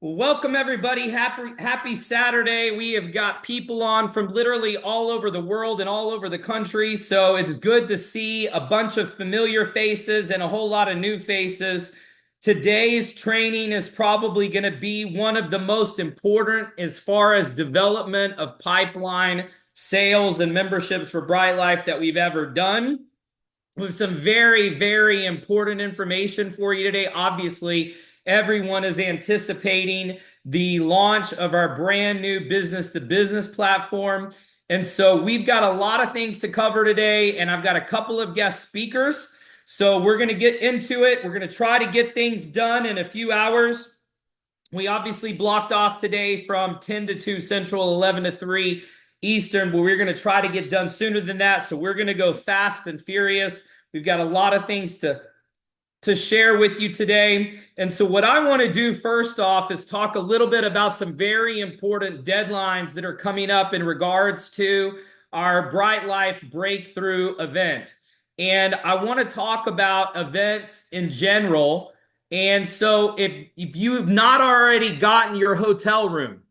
Well, welcome everybody. Happy Saturday. We have got people on from literally all over the world and all over the country. So it's good to see a bunch of familiar faces and a whole lot of new faces. Today's training is probably going to be one of the most important as far as development of pipeline sales and memberships for Bryte Lyfe that we've ever done. We have some very, very important information for you today. Obviously, everyone is anticipating the launch of our brand new business to business platform. And so we've got a lot of things to cover today, and I've got a couple of guest speakers. So we're going to get into it. We're going to try to get things done in a few hours. We obviously blocked off today from 10 to 2 Central, 11 to 3 Eastern, but we're going to try to get done sooner than that. So we're going to go fast and furious. We've got a lot of things to share with you today. And so what I want to do first off is talk a little bit about some very important deadlines that are coming up in regards to our Bryte Lyfe breakthrough event. And I want to talk about events in general. And so if you have not already gotten your hotel room,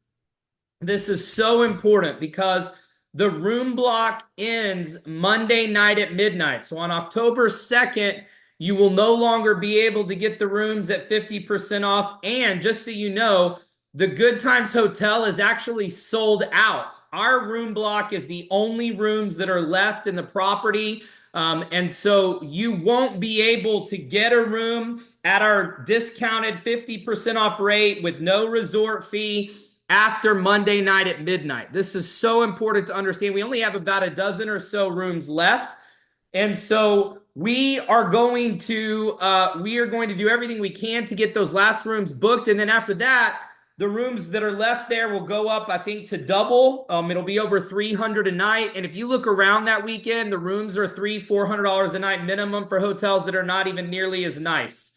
this is so important because the room block ends Monday night at midnight. So on October 2nd, you will no longer be able to get the rooms at 50% off. And just so you know, the Good Times Hotel is actually sold out. Our room block is the only rooms that are left in the property. And so you won't be able to get a room at our discounted 50% off rate with no resort fee after Monday night at midnight. This is so important to understand. We only have about a dozen or so rooms left. And so we are going to do everything we can to get those last rooms booked. And then after that, the rooms that are left there will go up, I think, to double. It'll be over $300 a night. And if you look around that weekend, the rooms are $300-$400 a night minimum for hotels that are not even nearly as nice.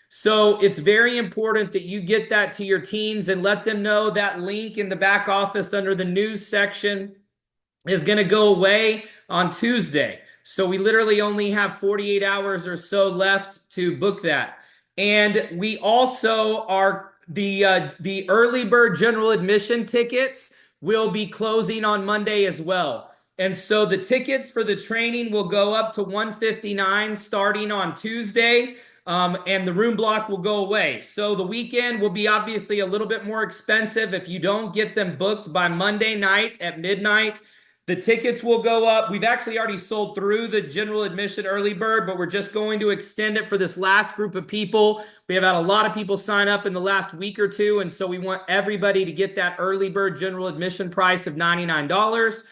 So it's very important that you get that to your teams and let them know that link in the back office under the news section is going to go away on Tuesday. So we literally only have 48 hours or so left to book that. And we also are the early bird general admission tickets will be closing on Monday as well. And so the tickets for the training will go up to $159 starting on Tuesday. And the room block will go away. So the weekend will be obviously a little bit more expensive if you don't get them booked by Monday night at midnight. The tickets will go up. We've actually already sold through the general admission early bird, but we're just going to extend it for this last group of people. We have had a lot of people sign up in the last week or two, and so we want everybody to get that early bird general admission price of $99.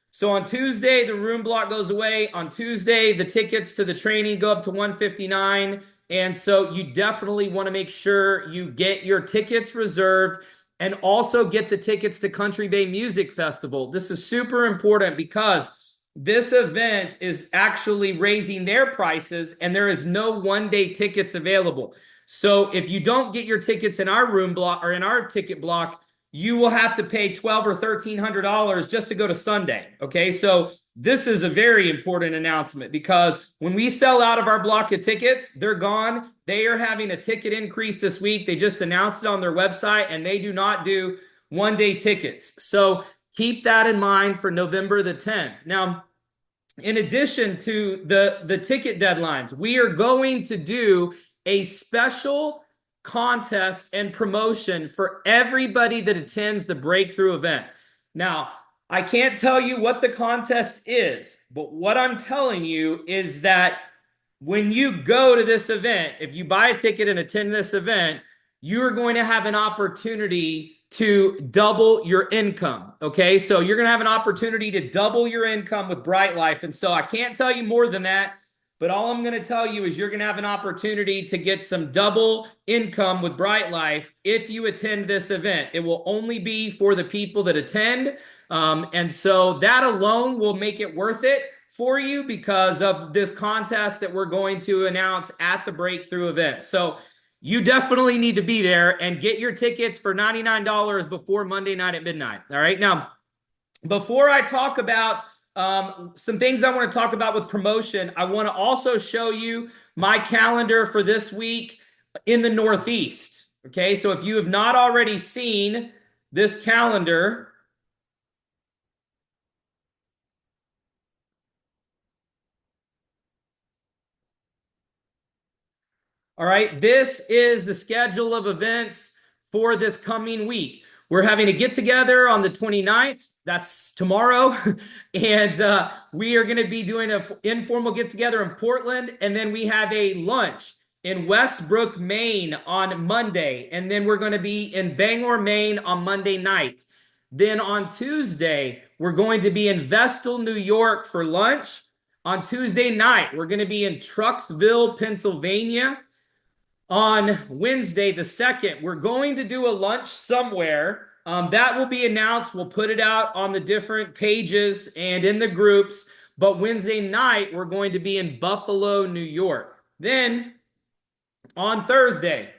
So on Tuesday, the room block goes away. On Tuesday, the tickets to the training go up to $159. And so you definitely want to make sure you get your tickets reserved and also get the tickets to Country Bay Music Festival. This is super important because this event is actually raising their prices and there is no one-day tickets available. So if you don't get your tickets in our room block or in our ticket block, you will have to pay $1,200 or $1,300 just to go to Sunday. Okay, so this is a very important announcement because when we sell out of our block of tickets, they're gone. They are having a ticket increase this week. They just announced it on their website and they do not do one-day tickets. So keep that in mind for November the 10th. Now, in addition to the ticket deadlines, we are going to do a special contest and promotion for everybody that attends the breakthrough event. Now, I can't tell you what the contest is, but what I'm telling you is that when you go to this event, if you buy a ticket and attend this event, you're going to have an opportunity to double your income. Okay, so you're going to have an opportunity to double your income with Bryte Lyfe. And so I can't tell you more than that, but all I'm going to tell you is you're going to have an opportunity to get some double income with Bryte Lyfe if you attend this event. It will only be for the people that attend. And so that alone will make it worth it for you because of this contest that we're going to announce at the breakthrough event. So you definitely need to be there and get your tickets for $99 before Monday night at midnight. All right. Now, before I talk about some things I want to talk about with promotion, I want to also show you my calendar for this week in the Northeast. Okay, so if you have not already seen this calendar, all right, this is the schedule of events for this coming week. We're having a get together on the 29th. That's tomorrow. And we are going to be doing an informal get together in Portland. And then we have a lunch in Westbrook, Maine on Monday. And then we're going to be in Bangor, Maine on Monday night. Then on Tuesday, we're going to be in Vestal, New York for lunch. On Tuesday night, we're going to be in Trucksville, Pennsylvania. On Wednesday, the 2nd, we're going to do a lunch somewhere. That will be announced. We'll put it out on the different pages and in the groups. But Wednesday night, we're going to be in Buffalo, New York. Then on Thursday,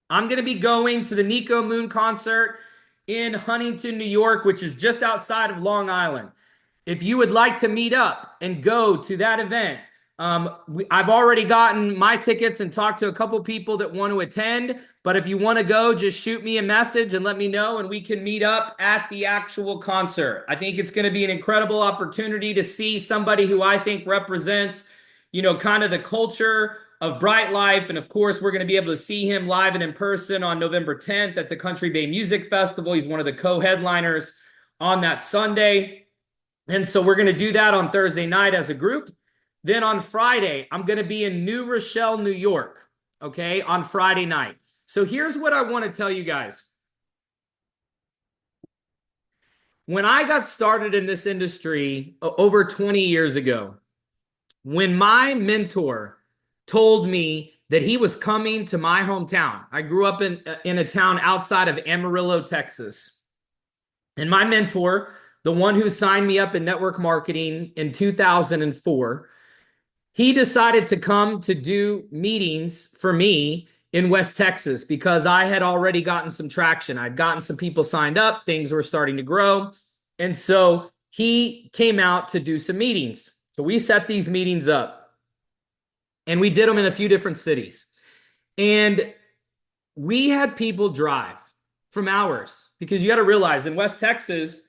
I'm going to be going to the Nico Moon concert in Huntington, New York, which is just outside of Long Island. If you would like to meet up and go to that event, I've already gotten my tickets and talked to a couple people that want to attend. But if you want to go, just shoot me a message and let me know, and we can meet up at the actual concert. I think it's going to be an incredible opportunity to see somebody who I think represents, kind of the culture of Bryte Lyfe. And of course, we're going to be able to see him live and in person on November 10th at the Country Bay Music Festival. He's one of the co-headliners on that Sunday. And so we're going to do that on Thursday night as a group. Then on Friday, I'm going to be in New Rochelle, New York, okay, on Friday night. So here's what I want to tell you guys. When I got started in this industry over 20 years ago, when my mentor told me that he was coming to my hometown, I grew up in a town outside of Amarillo, Texas. And my mentor, the one who signed me up in network marketing in 2004, he decided to come to do meetings for me in West Texas because I had already gotten some traction. I'd gotten some people signed up. Things were starting to grow. And so he came out to do some meetings. So we set these meetings up and we did them in a few different cities. And we had people drive from hours because you got to realize in West Texas,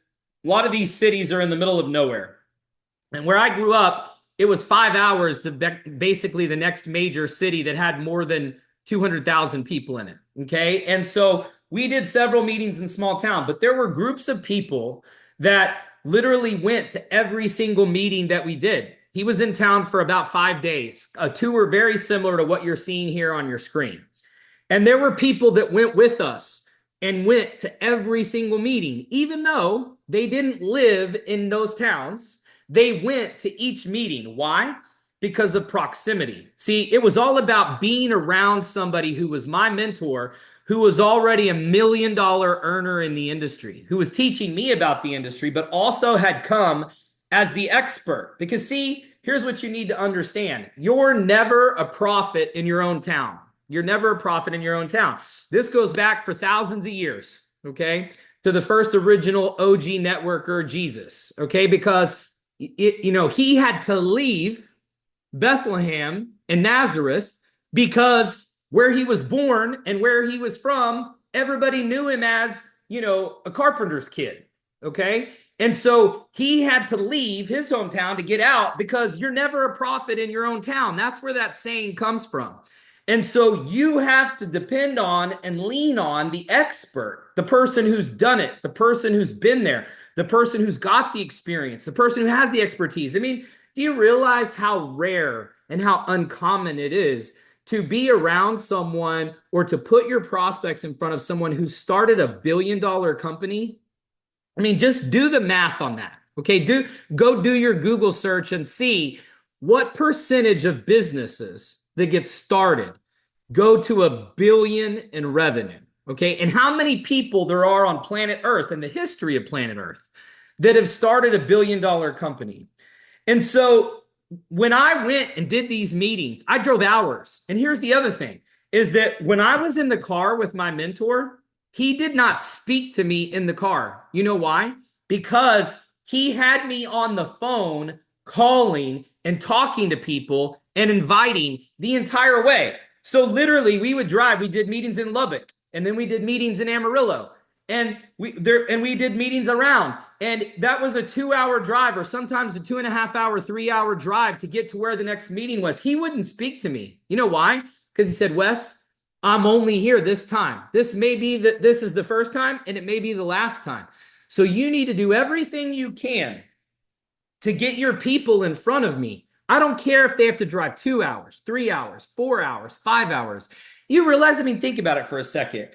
a lot of these cities are in the middle of nowhere. And where I grew up, it was 5 hours to basically the next major city that had more than 200,000 people in it, okay? And so we did several meetings in small town, but there were groups of people that literally went to every single meeting that we did. He was in town for about 5 days, a tour very similar to what you're seeing here on your screen. And there were people that went with us and went to every single meeting, even though they didn't live in those towns. They went to each meeting. Why? Because of proximity. See, it was all about being around somebody who was my mentor, who was already $1 million earner in the industry, who was teaching me about the industry, but also had come as the expert. Because see, here's what you need to understand. You're never a prophet in your own town. You're never a prophet in your own town. This goes back for thousands of years, okay, to the first original OG networker, Jesus, okay, because he had to leave Bethlehem and Nazareth because where he was born and where he was from, everybody knew him as, a carpenter's kid, okay? And so he had to leave his hometown to get out because you're never a prophet in your own town. That's where that saying comes from. And so you have to depend on and lean on the expert, the person who's done it, the person who's been there, the person who's got the experience, the person who has the expertise. I mean, do you realize how rare and how uncommon it is to be around someone or to put your prospects in front of someone who started a billion-dollar company? I mean, just do the math on that. Okay, go do your Google search and see what percentage of businesses that get started go to $1 billion in revenue, okay? And how many people there are on planet Earth in the history of planet Earth that have started $1 billion company. And so when I went and did these meetings, I drove hours. And here's the other thing, is that when I was in the car with my mentor, he did not speak to me in the car. You know why? Because he had me on the phone calling and talking to people and inviting the entire way. So literally we would drive, we did meetings in Lubbock, and then we did meetings in Amarillo. And we did meetings around. And that was a 2-hour drive, or sometimes a 2.5 hour, 3-hour drive to get to where the next meeting was. He wouldn't speak to me. You know why? Because he said, Wes, I'm only here this time. This may be that this is the first time, and it may be the last time. So you need to do everything you can to get your people in front of me. I don't care if they have to drive 2 hours, 3 hours, 4 hours, 5 hours. You realize, I mean, think about it for a second.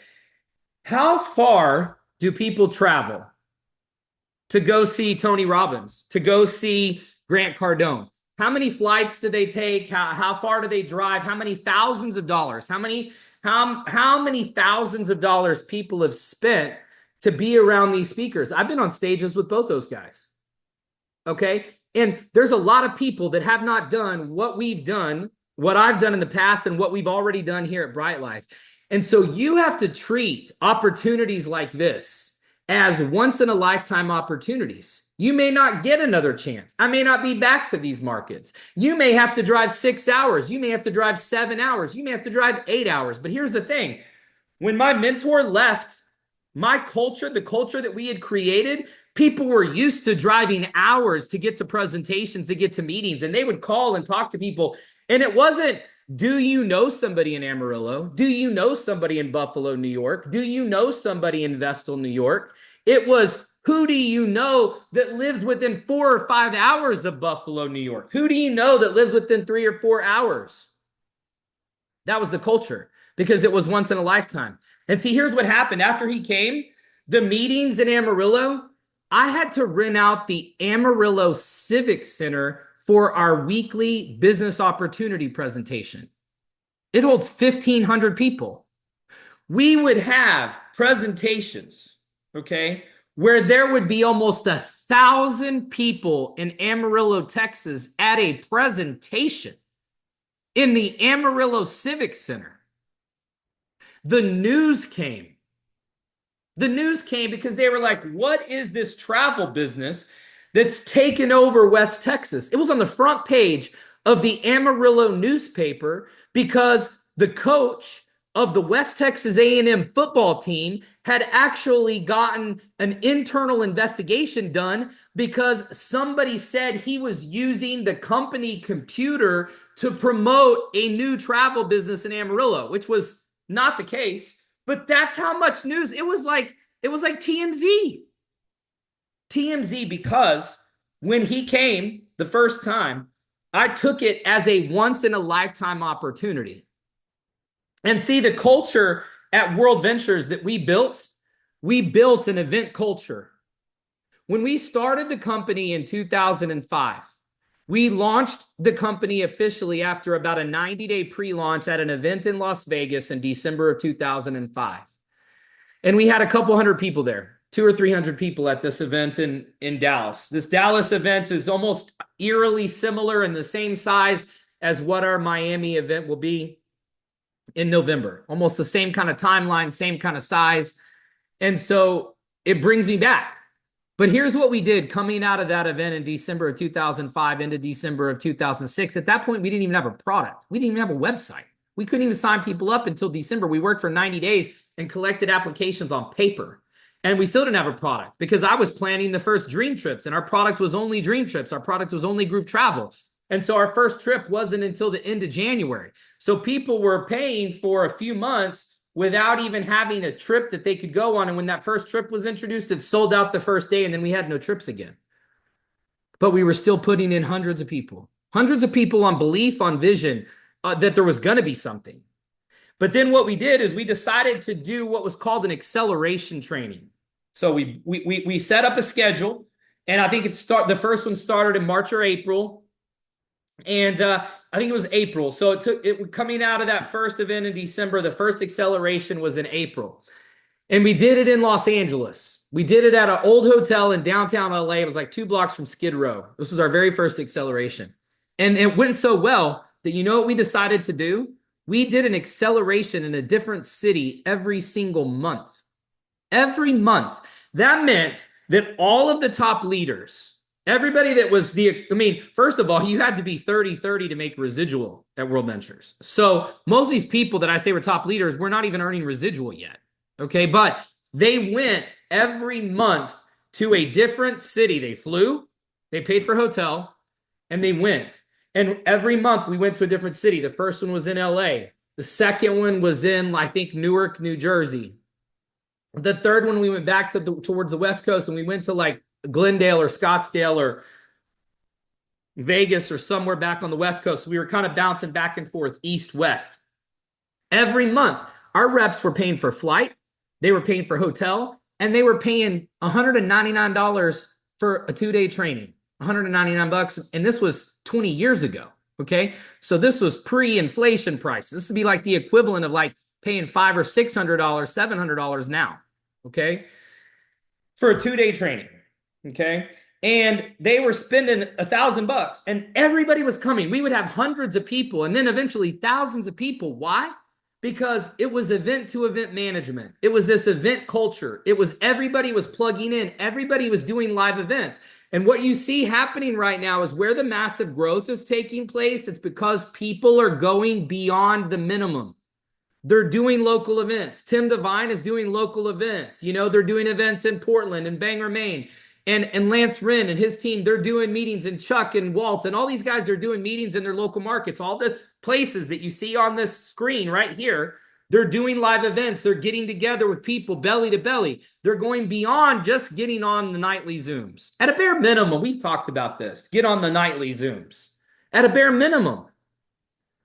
How far do people travel to go see Tony Robbins, to go see Grant Cardone? How many flights do they take? How far do they drive? How many thousands of dollars? How many thousands of dollars people have spent to be around these speakers? I've been on stages with both those guys. Okay. And there's a lot of people that have not done what we've done, what I've done in the past, and what we've already done here at Bryte Lyfe. And so you have to treat opportunities like this as once in a lifetime opportunities. You may not get another chance. I may not be back to these markets. You may have to drive 6 hours. You may have to drive 7 hours. You may have to drive 8 hours. But here's the thing. When my mentor left, my culture, the culture that we had created, people were used to driving hours to get to presentations, to get to meetings, and they would call and talk to people. And it wasn't, do you know somebody in Amarillo? Do you know somebody in Buffalo, New York? Do you know somebody in Vestal, New York? It was, who do you know that lives within 4 or 5 hours of Buffalo, New York? Who do you know that lives within 3 or 4 hours? That was the culture, because it was once in a lifetime. And see, here's what happened. After he came, the meetings in Amarillo, I had to rent out the Amarillo Civic Center for our weekly business opportunity presentation. It holds 1,500 people. We would have presentations, okay, where there would be almost 1,000 people in Amarillo, Texas at a presentation in the Amarillo Civic Center. The news came. The news came because they were like, what is this travel business that's taken over West Texas? It was on the front page of the Amarillo newspaper because the coach of the West Texas A&M football team had actually gotten an internal investigation done because somebody said he was using the company computer to promote a new travel business in Amarillo, which was not the case. But that's how much news. It was like TMZ. TMZ, because when he came the first time, I took it as a once in a lifetime opportunity. And see, the culture at World Ventures that we built an event culture. When we started the company in 2005, we launched the company officially after about a 90-day pre-launch at an event in Las Vegas in December of 2005. And we had a couple hundred people there, 200 or 300 people at this event in Dallas. This Dallas event is almost eerily similar in the same size as what our Miami event will be in November. Almost the same kind of timeline, same kind of size. And so it brings me back. But here's what we did coming out of that event in December of 2005 into December of 2006. At that point, we didn't even have a product. We didn't even have a website. We couldn't even sign people up until December. We worked for 90 days and collected applications on paper. And we still didn't have a product because I was planning the first dream trips, and our product was only dream trips. Our product was only group travel. And so our first trip wasn't until the end of January. So people were paying for a few months without even having a trip that they could go on. And when that first trip was introduced, it sold out the first day, and then we had no trips again. But we were still putting in hundreds of people on belief, on vision, that there was going to be something. But then what we did is we decided to do what was called an acceleration training. So we set up a schedule, and I think the first one started in March or April. And I think it was April. So it coming out of that first event in December, the first acceleration was in April. And we did it in Los Angeles. We did it at an old hotel in downtown LA. It was like 2 blocks from Skid Row. This was our very first acceleration. And it went so well that, you know what we decided to do? We did an acceleration in a different city every single month. Every month. That meant that all of the top leaders Everybody that was first of all, you had to be 30-30 to make residual at World Ventures. So most of these people that I say were top leaders were not even earning residual yet. Okay. But they went every month to a different city. They flew, they paid for hotel, and they went. And every month we went to a different city. The first one was in LA. The second one was in, I think, Newark, New Jersey. The third one, we went back towards the West Coast, and we went to like Glendale or Scottsdale or Vegas or somewhere back on the West Coast. We were kind of bouncing back and forth, east, west. Every month, our reps were paying for flight, they were paying for hotel, and they were paying $199 for a 2-day training. $199. And this was 20 years ago. Okay. So this was pre-inflation prices. This would be like the equivalent of like paying $500 or $600, $700 now. Okay. For a 2-day training. Okay. And they were spending $1,000 and everybody was coming. We would have hundreds of people and then eventually thousands of people. Why? Because it was event to event management. It was this event culture. It was everybody was plugging in. Everybody was doing live events. And what you see happening right now is where the massive growth is taking place. It's because people are going beyond the minimum. They're doing local events. Tim Devine is doing local events. You know, they're doing events in Portland and Bangor, Maine. And Lance Wren and his team, they're doing meetings, and Chuck and Walt and all these guys are doing meetings in their local markets. All the places that you see on this screen right here, they're doing live events. They're getting together with people belly to belly. They're going beyond just getting on the nightly Zooms. At a bare minimum, we've talked about this. Get on the nightly Zooms. At a bare minimum.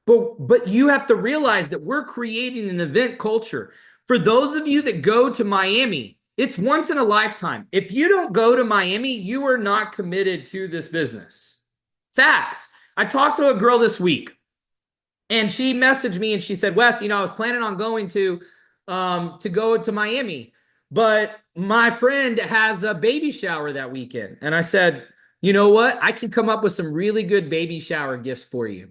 But you have to realize that we're creating an event culture. For those of you that go to Miami, it's once in a lifetime. If you don't go to Miami, you are not committed to this business. Facts. I talked to a girl this week, and she messaged me and she said, Wes, you know, I was planning on going to go to Miami, but my friend has a baby shower that weekend. And I said, you know what? I can come up with some really good baby shower gifts for you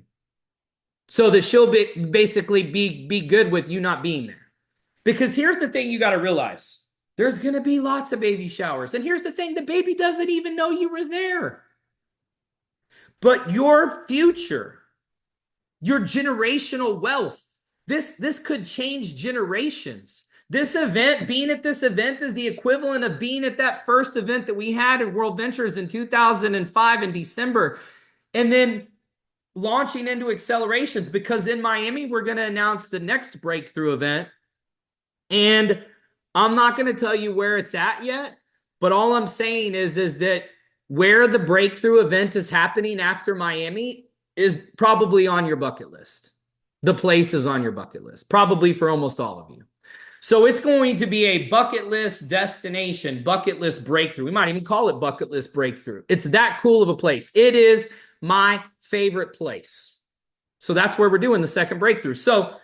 so that she'll basically be good with you not being there. Because here's the thing you got to realize. There's going to be lots of baby showers. And here's the thing, the baby doesn't even know you were there. But your future, your generational wealth, this could change generations. This event, being at this event is the equivalent of being at that first event that we had at World Ventures in 2005 in December. And then launching into accelerations, because in Miami, we're going to announce the next breakthrough event. And I'm not going to tell you where it's at yet, but all I'm saying is that where the breakthrough event is happening after Miami is probably on your bucket list. The place is on your bucket list, probably for almost all of you. So it's going to be a bucket list destination, bucket list breakthrough. We might even call it bucket list breakthrough. It's that cool of a place. It is my favorite place. So that's where we're doing the second breakthrough. So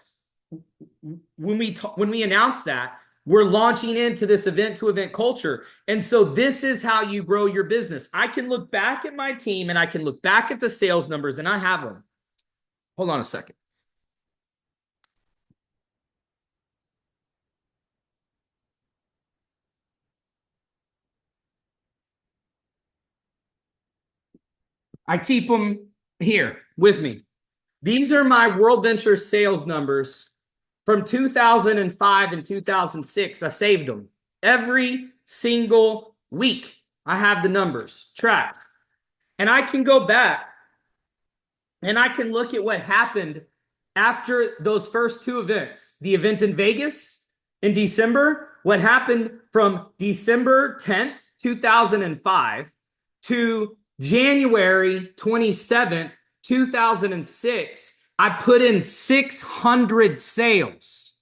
when we announce that, we're launching into this event to event culture. And so this is how you grow your business. I can look back at my team and I can look back at the sales numbers, and I have them. Hold on a second. I keep them here with me. These are my World Ventures sales numbers from 2005 and 2006. I saved them every single week. I have the numbers tracked. And I can go back and I can look at what happened after those first two events. The event in Vegas in December, what happened from December 10th, 2005 to January 27th, 2006. I put in 600 sales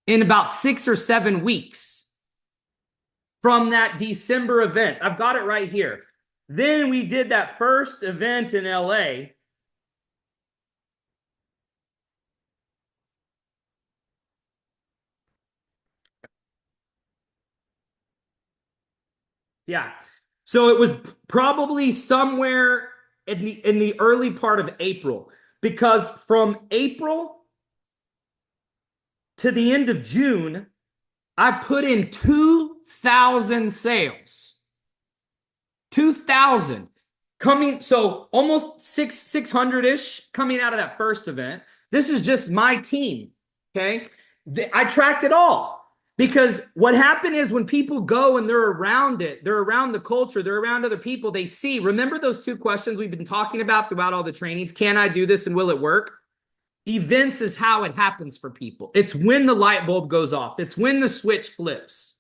in about 6 or 7 weeks from that December event. I've got it right here. Then we did that first event in LA. Yeah. So it was probably somewhere in the early part of April, because from April to the end of June, I put in 2,000 sales. 2,000 coming. So almost 600-ish coming out of that first event. This is just my team. Okay. I tracked it all. Because what happened is when people go and they're around it, they're around the culture, they're around other people, they see, remember those two questions we've been talking about throughout all the trainings? Can I do this and will it work? Events is how it happens for people. It's when the light bulb goes off. It's when the switch flips.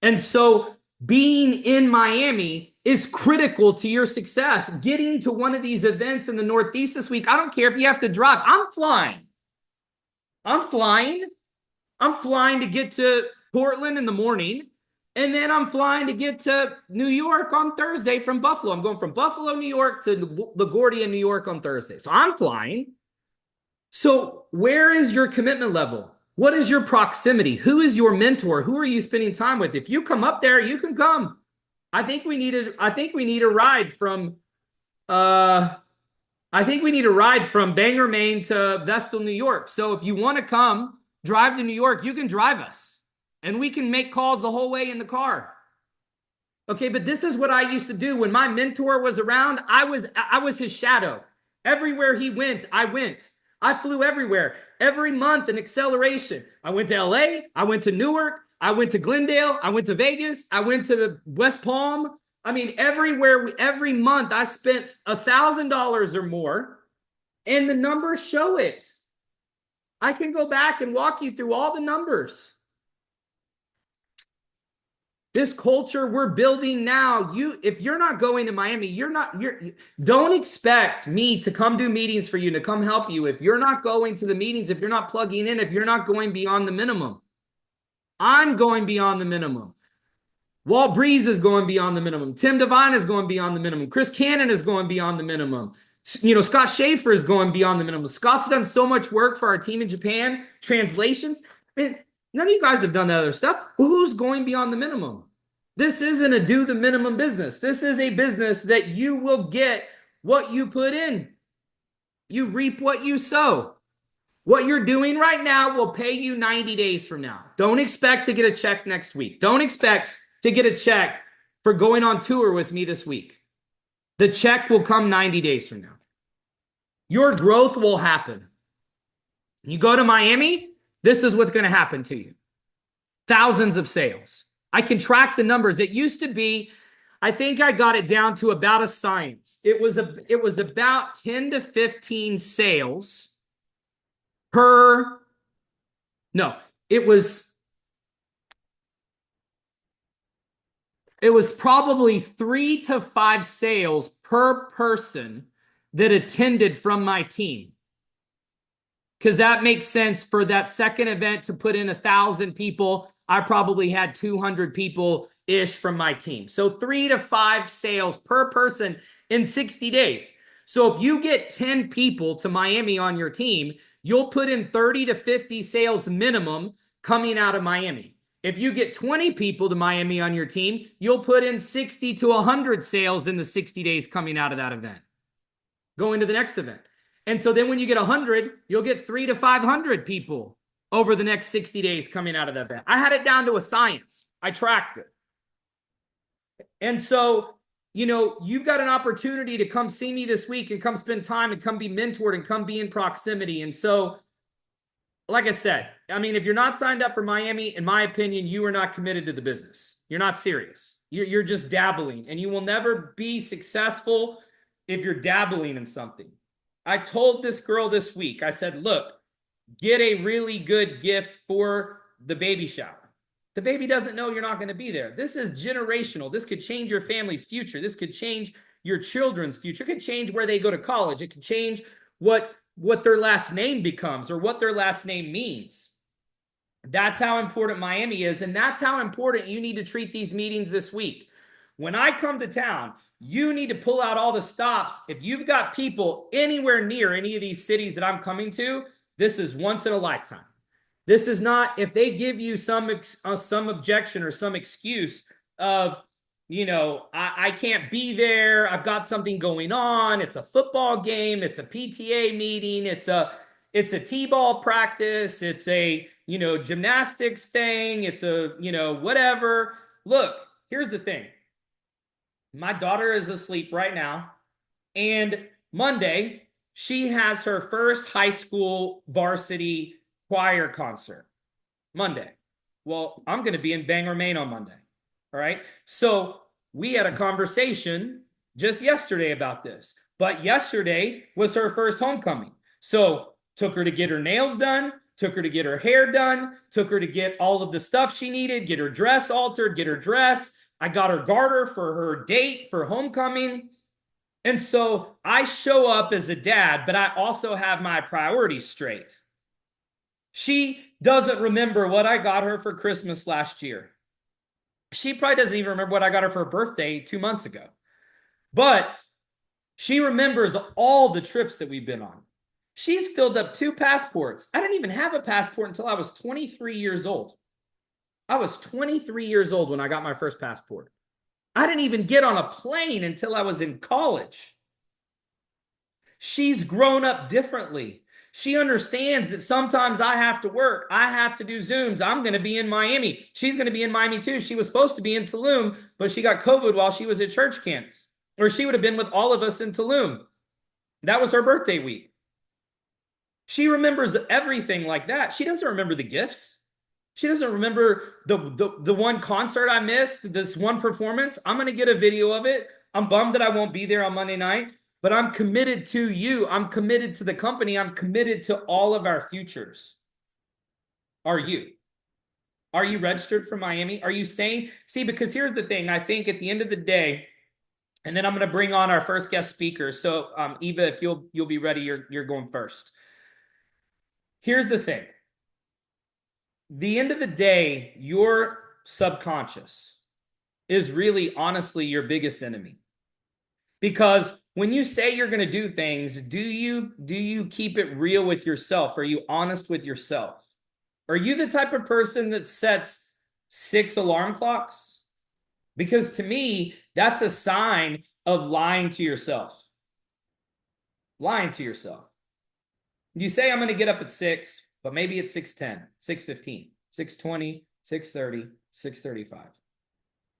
And so being in Miami is critical to your success. Getting to one of these events in the Northeast this week, I don't care if you have to drive. I'm flying. I'm flying to get to Portland in the morning, and then I'm flying to get to New York on Thursday from Buffalo. I'm going from Buffalo, New York to LaGuardia, New York on Thursday. So I'm flying. So where is your commitment level? What is your proximity? Who is your mentor? Who are you spending time with? If you come up there, you can come. I think we need a ride from Bangor, Maine to Vestal, New York. So if you want to come drive to New York, you can drive us and we can make calls the whole way in the car. Okay, but this is what I used to do when my mentor was around. I was his shadow. Everywhere he went, I went. I flew everywhere. Every month, an acceleration. I went to LA. I went to Newark. I went to Glendale. I went to Vegas. I went to West Palm. I mean, everywhere, every month, I spent $1,000 or more, and the numbers show it. I can go back and walk you through all the numbers. This culture we're building now, if you're not going to Miami, don't expect me to come do meetings for you, to come help you. If you're not going to the meetings, if you're not plugging in, if you're not going beyond the minimum, I'm going beyond the minimum. Walt Breeze is going beyond the minimum. Tim Devine is going beyond the minimum. Chris Cannon is going beyond the minimum. Scott Schaefer is going beyond the minimum. Scott's done so much work for our team in Japan. Translations. I mean, none of you guys have done that other stuff. Who's going beyond the minimum? This isn't a do the minimum business. This is a business that you will get what you put in. You reap what you sow. What you're doing right now will pay you 90 days from now. Don't expect to get a check next week. Don't expect to get a check for going on tour with me this week. The check will come 90 days from now. Your growth will happen. You go to Miami, this is what's going to happen to you. Thousands of sales. I can track the numbers. It used to be, I think I got it down to about a science. It was about 10 to 15 sales per, no, it was probably 3 to 5 sales per person that attended from my team. Because that makes sense. For that second event to put in 1,000 people, I probably had 200 people-ish from my team. So 3 to 5 sales per person in 60 days. So if you get 10 people to Miami on your team, you'll put in 30 to 50 sales minimum coming out of Miami. If you get 20 people to Miami on your team, you'll put in 60 to 100 sales in the 60 days coming out of that event, going to the next event. And so then when you get 100, you'll get 300 to 500 people over the next 60 days coming out of that event. I had it down to a science. I tracked it. And so, you've got an opportunity to come see me this week and come spend time and come be mentored and come be in proximity. And so, like I said, I mean, if you're not signed up for Miami, in my opinion, you are not committed to the business. You're not serious. You're just dabbling, and you will never be successful if you're dabbling in something. I told this girl this week, I said, look, get a really good gift for the baby shower. The baby doesn't know you're not going to be there. This is generational. This could change your family's future. This could change your children's future. It could change where they go to college. It could change what their last name becomes or what their last name means. That's how important Miami is, and that's how important you need to treat these meetings this week. When I come to town, you need to pull out all the stops. If you've got people anywhere near any of these cities that I'm coming to, this is once in a lifetime. This is not, if they give you some objection or some excuse of, I can't be there, I've got something going on, it's a football game, it's a PTA meeting, it's a t-ball practice, it's a, gymnastics thing, it's a, whatever. Look, here's the thing. My daughter is asleep right now. And Monday, she has her first high school varsity choir concert. Monday. Well, I'm going to be in Bangor, Maine on Monday. All right. So we had a conversation just yesterday about this. But yesterday was her first homecoming. So took her to get her nails done, took her to get her hair done, took her to get all of the stuff she needed, get her dress altered, get her dress. I got her garter for her date for homecoming. And so I show up as a dad, but I also have my priorities straight. She doesn't remember what I got her for Christmas last year. She probably doesn't even remember what I got her for her birthday 2 months ago. But she remembers all the trips that we've been on. She's filled up 2 passports. I didn't even have a passport until I was 23 years old. I was 23 years old when I got my first passport. I didn't even get on a plane until I was in college. She's grown up differently. She understands that sometimes I have to work. I have to do Zooms. I'm going to be in Miami. She's going to be in Miami too. She was supposed to be in Tulum, but she got COVID while she was at church camp. Or she would have been with all of us in Tulum. That was her birthday week. She remembers everything like that. She doesn't remember the gifts. She doesn't remember the one concert I missed, this one performance. I'm going to get a video of it. I'm bummed that I won't be there on Monday night, but I'm committed to you. I'm committed to the company. I'm committed to all of our futures. Are you? Are you registered for Miami? Are you staying? See, because here's the thing. I think at the end of the day, and then I'm going to bring on our first guest speaker. So Eva, if you'll be ready, you're going first. Here's the thing. The end of the day, your subconscious is really honestly your biggest enemy. Because when you say you're going to do things, do you keep it real with yourself? Are you honest with yourself? Are you the type of person that sets 6 alarm clocks? Because to me, that's a sign of lying to yourself. Lying to yourself. You say, I'm going to get up at 6, but maybe it's 6:10, 6:15, 6:20, 6:30, 6:35,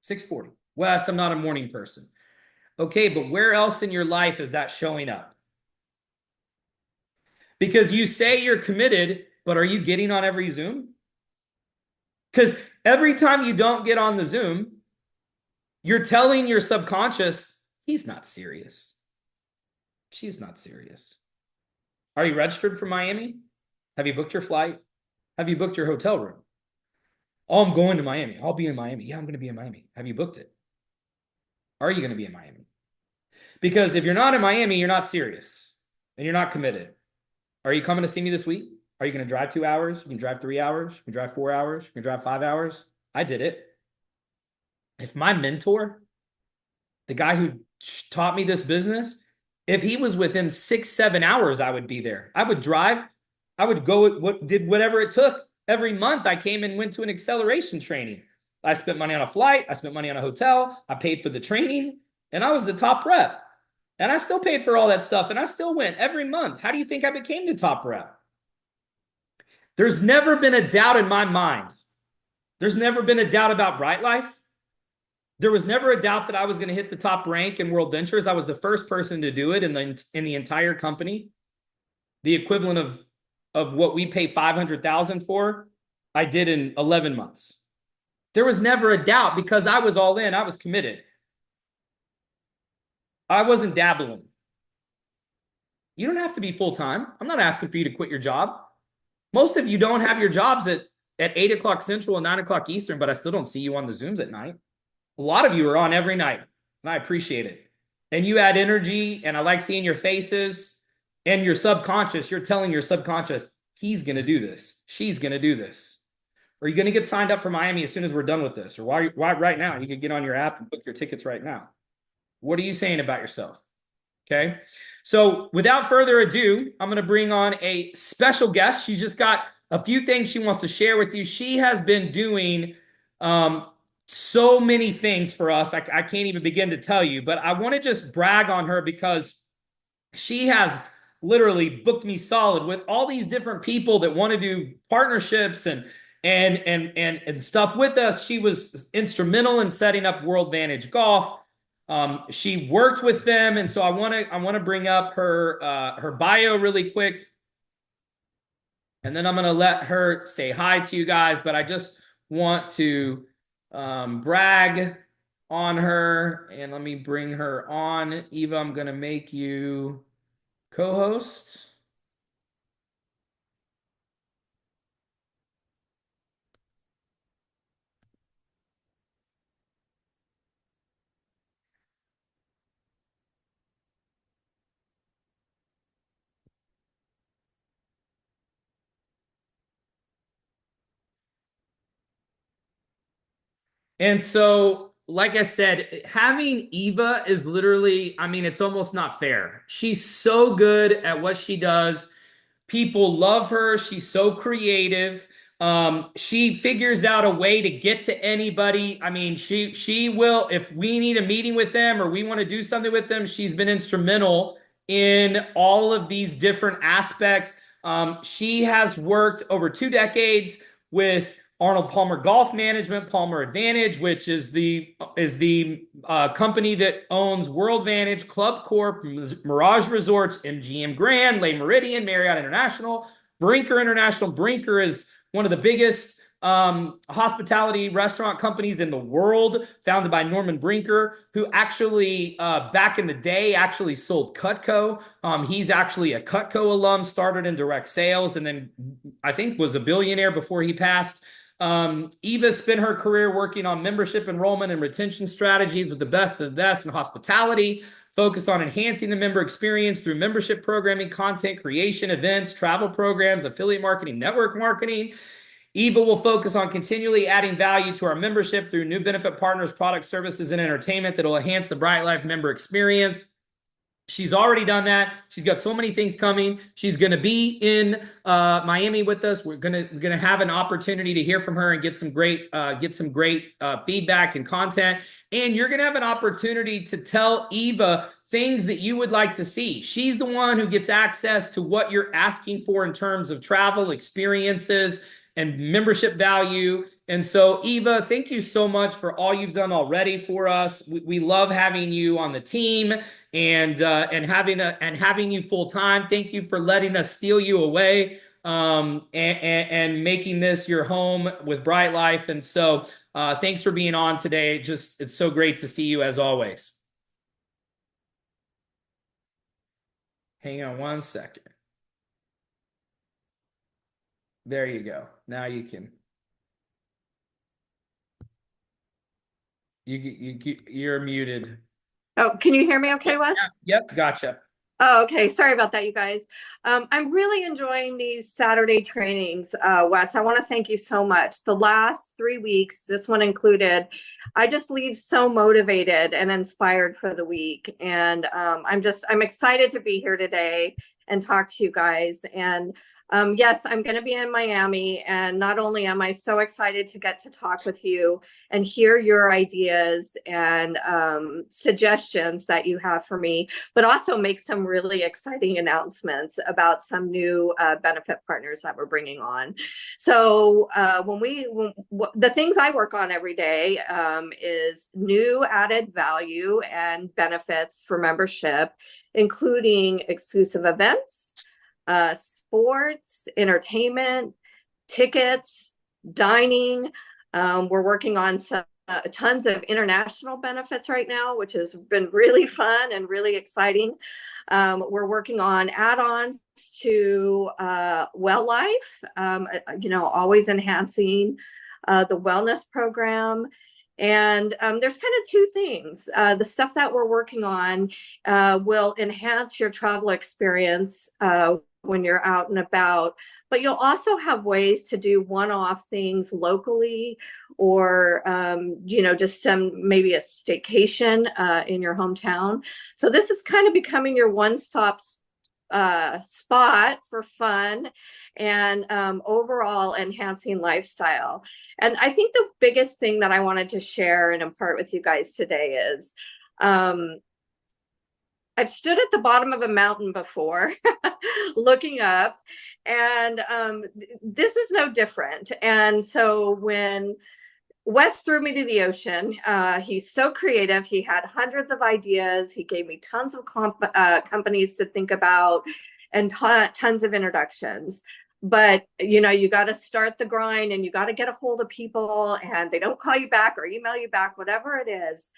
6:40. Wes, I'm not a morning person. Okay, but where else in your life is that showing up? Because you say you're committed, but are you getting on every Zoom? Because every time you don't get on the Zoom, you're telling your subconscious, he's not serious. She's not serious. Are you registered for Miami? Have you booked your flight? Have you booked your hotel room? Oh, I'm going to Miami. I'll be in Miami. Yeah, I'm going to be in Miami. Have you booked it? Are you going to be in Miami? Because if you're not in Miami, you're not serious and you're not committed. Are you coming to see me this week? Are you going to drive 2 hours? You can drive 3 hours. You can drive 4 hours. You can drive 5 hours. I did it. If my mentor, the guy who taught me this business, if he was within 6, 7 hours, I would be there. I would drive. I would go, did whatever it took. Every month I came and went to an acceleration training. I spent money on a flight. I spent money on a hotel. I paid for the training and I was the top rep. And I still paid for all that stuff and I still went every month. How do you think I became the top rep? There's never been a doubt in my mind. There's never been a doubt about Bryte Lyfe. There was never a doubt that I was going to hit the top rank in World Ventures. I was the first person to do it in the entire company. The equivalent of what we pay $500,000 for, I did in 11 months. There was never a doubt because I was all in. I was committed. I wasn't dabbling. You don't have to be full-time. I'm not asking for you to quit your job. Most of you don't have your jobs at 8 o'clock Central and 9 o'clock Eastern, but I still don't see you on the Zooms at night. A lot of you are on every night, and I appreciate it. And you add energy, and I like seeing your faces and your subconscious. You're telling your subconscious, he's going to do this. She's going to do this. Are you going to get signed up for Miami as soon as we're done with this? Or why right now? You could get on your app and book your tickets right now. What are you saying about yourself? Okay. So without further ado, I'm going to bring on a special guest. She's just got a few things she wants to share with you. She has been doing so many things for us. I can't even begin to tell you, but I want to just brag on her because she has literally booked me solid with all these different people that want to do partnerships and and stuff with us. She was instrumental in setting up World Vantage Golf. She worked with them, and so I want to bring up her bio really quick, and then I'm gonna let her say hi to you guys. But I just want to brag on her, and let me bring her on. Eva, I'm gonna make you co-host. And so, like I said, having Eva is literally, I mean, it's almost not fair. She's so good at what she does. People love her. She's so creative. She figures out a way to get to anybody. I mean, she will, if we need a meeting with them or we want to do something with them, she's been instrumental in all of these different aspects. She has worked over 2 decades with Arnold Palmer Golf Management, Palmer Advantage, which is the company that owns World Vantage, Club Corp, Mirage Resorts, MGM Grand, Le Méridien, Marriott International, Brinker International. Brinker is one of the biggest hospitality restaurant companies in the world, founded by Norman Brinker, who actually back in the day actually sold Cutco. He's actually a Cutco alum, started in direct sales, and then I think was a billionaire before he passed. Eva spent her career working on membership enrollment and retention strategies with the best of the best in hospitality, focused on enhancing the member experience through membership programming, content creation, events, travel programs, affiliate marketing, network marketing. Eva will focus on continually adding value to our membership through new benefit partners, products, services, and entertainment that will enhance the Bryte Lyfe member experience. She's already done that. She's got so many things coming. She's going to be in Miami with us. We're gonna have an opportunity to hear from her and get some great feedback and content. And you're going to have an opportunity to tell Eva things that you would like to see. She's the one who gets access to what you're asking for in terms of travel experiences and membership value. And so, Eva, thank you so much for all you've done already for us. We love having you on the team and having you full time. Thank you for letting us steal you away and making this your home with Bryte Lyfe. And so, thanks for being on today. Just it's so great to see you as always. Hang on one second. There you go. Now you can. You're muted. Oh, can you hear me okay, Wes? Yep, gotcha. Oh, okay. Sorry about that, you guys. I'm really enjoying these Saturday trainings, Wes. I want to thank you so much. The last 3 weeks, this one included, I just leave so motivated and inspired for the week. And I'm excited to be here today and talk to you guys. And yes, I'm going to be in Miami. And not only am I so excited to get to talk with you and hear your ideas and suggestions that you have for me, but also make some really exciting announcements about some new benefit partners that we're bringing on. So the things I work on every day is new added value and benefits for membership, including exclusive events, sports, entertainment, tickets, dining. We're working on some tons of international benefits right now, which has been really fun and really exciting. We're working on add-ons to Well Life, always enhancing the wellness program. And there's kind of two things. The stuff that we're working on will enhance your travel experience when you're out and about, but you'll also have ways to do one-off things locally or, just maybe a staycation in your hometown. So this is kind of becoming your one-stop spot for fun and overall enhancing lifestyle. And I think the biggest thing that I wanted to share and impart with you guys today is I've stood at the bottom of a mountain before looking up, And this is no different. And so when Wes threw me to the ocean, he's so creative. He had hundreds of ideas. He gave me tons of companies to think about and tons of introductions. But you got to start the grind and you got to get a hold of people, and they don't call you back or email you back, whatever it is.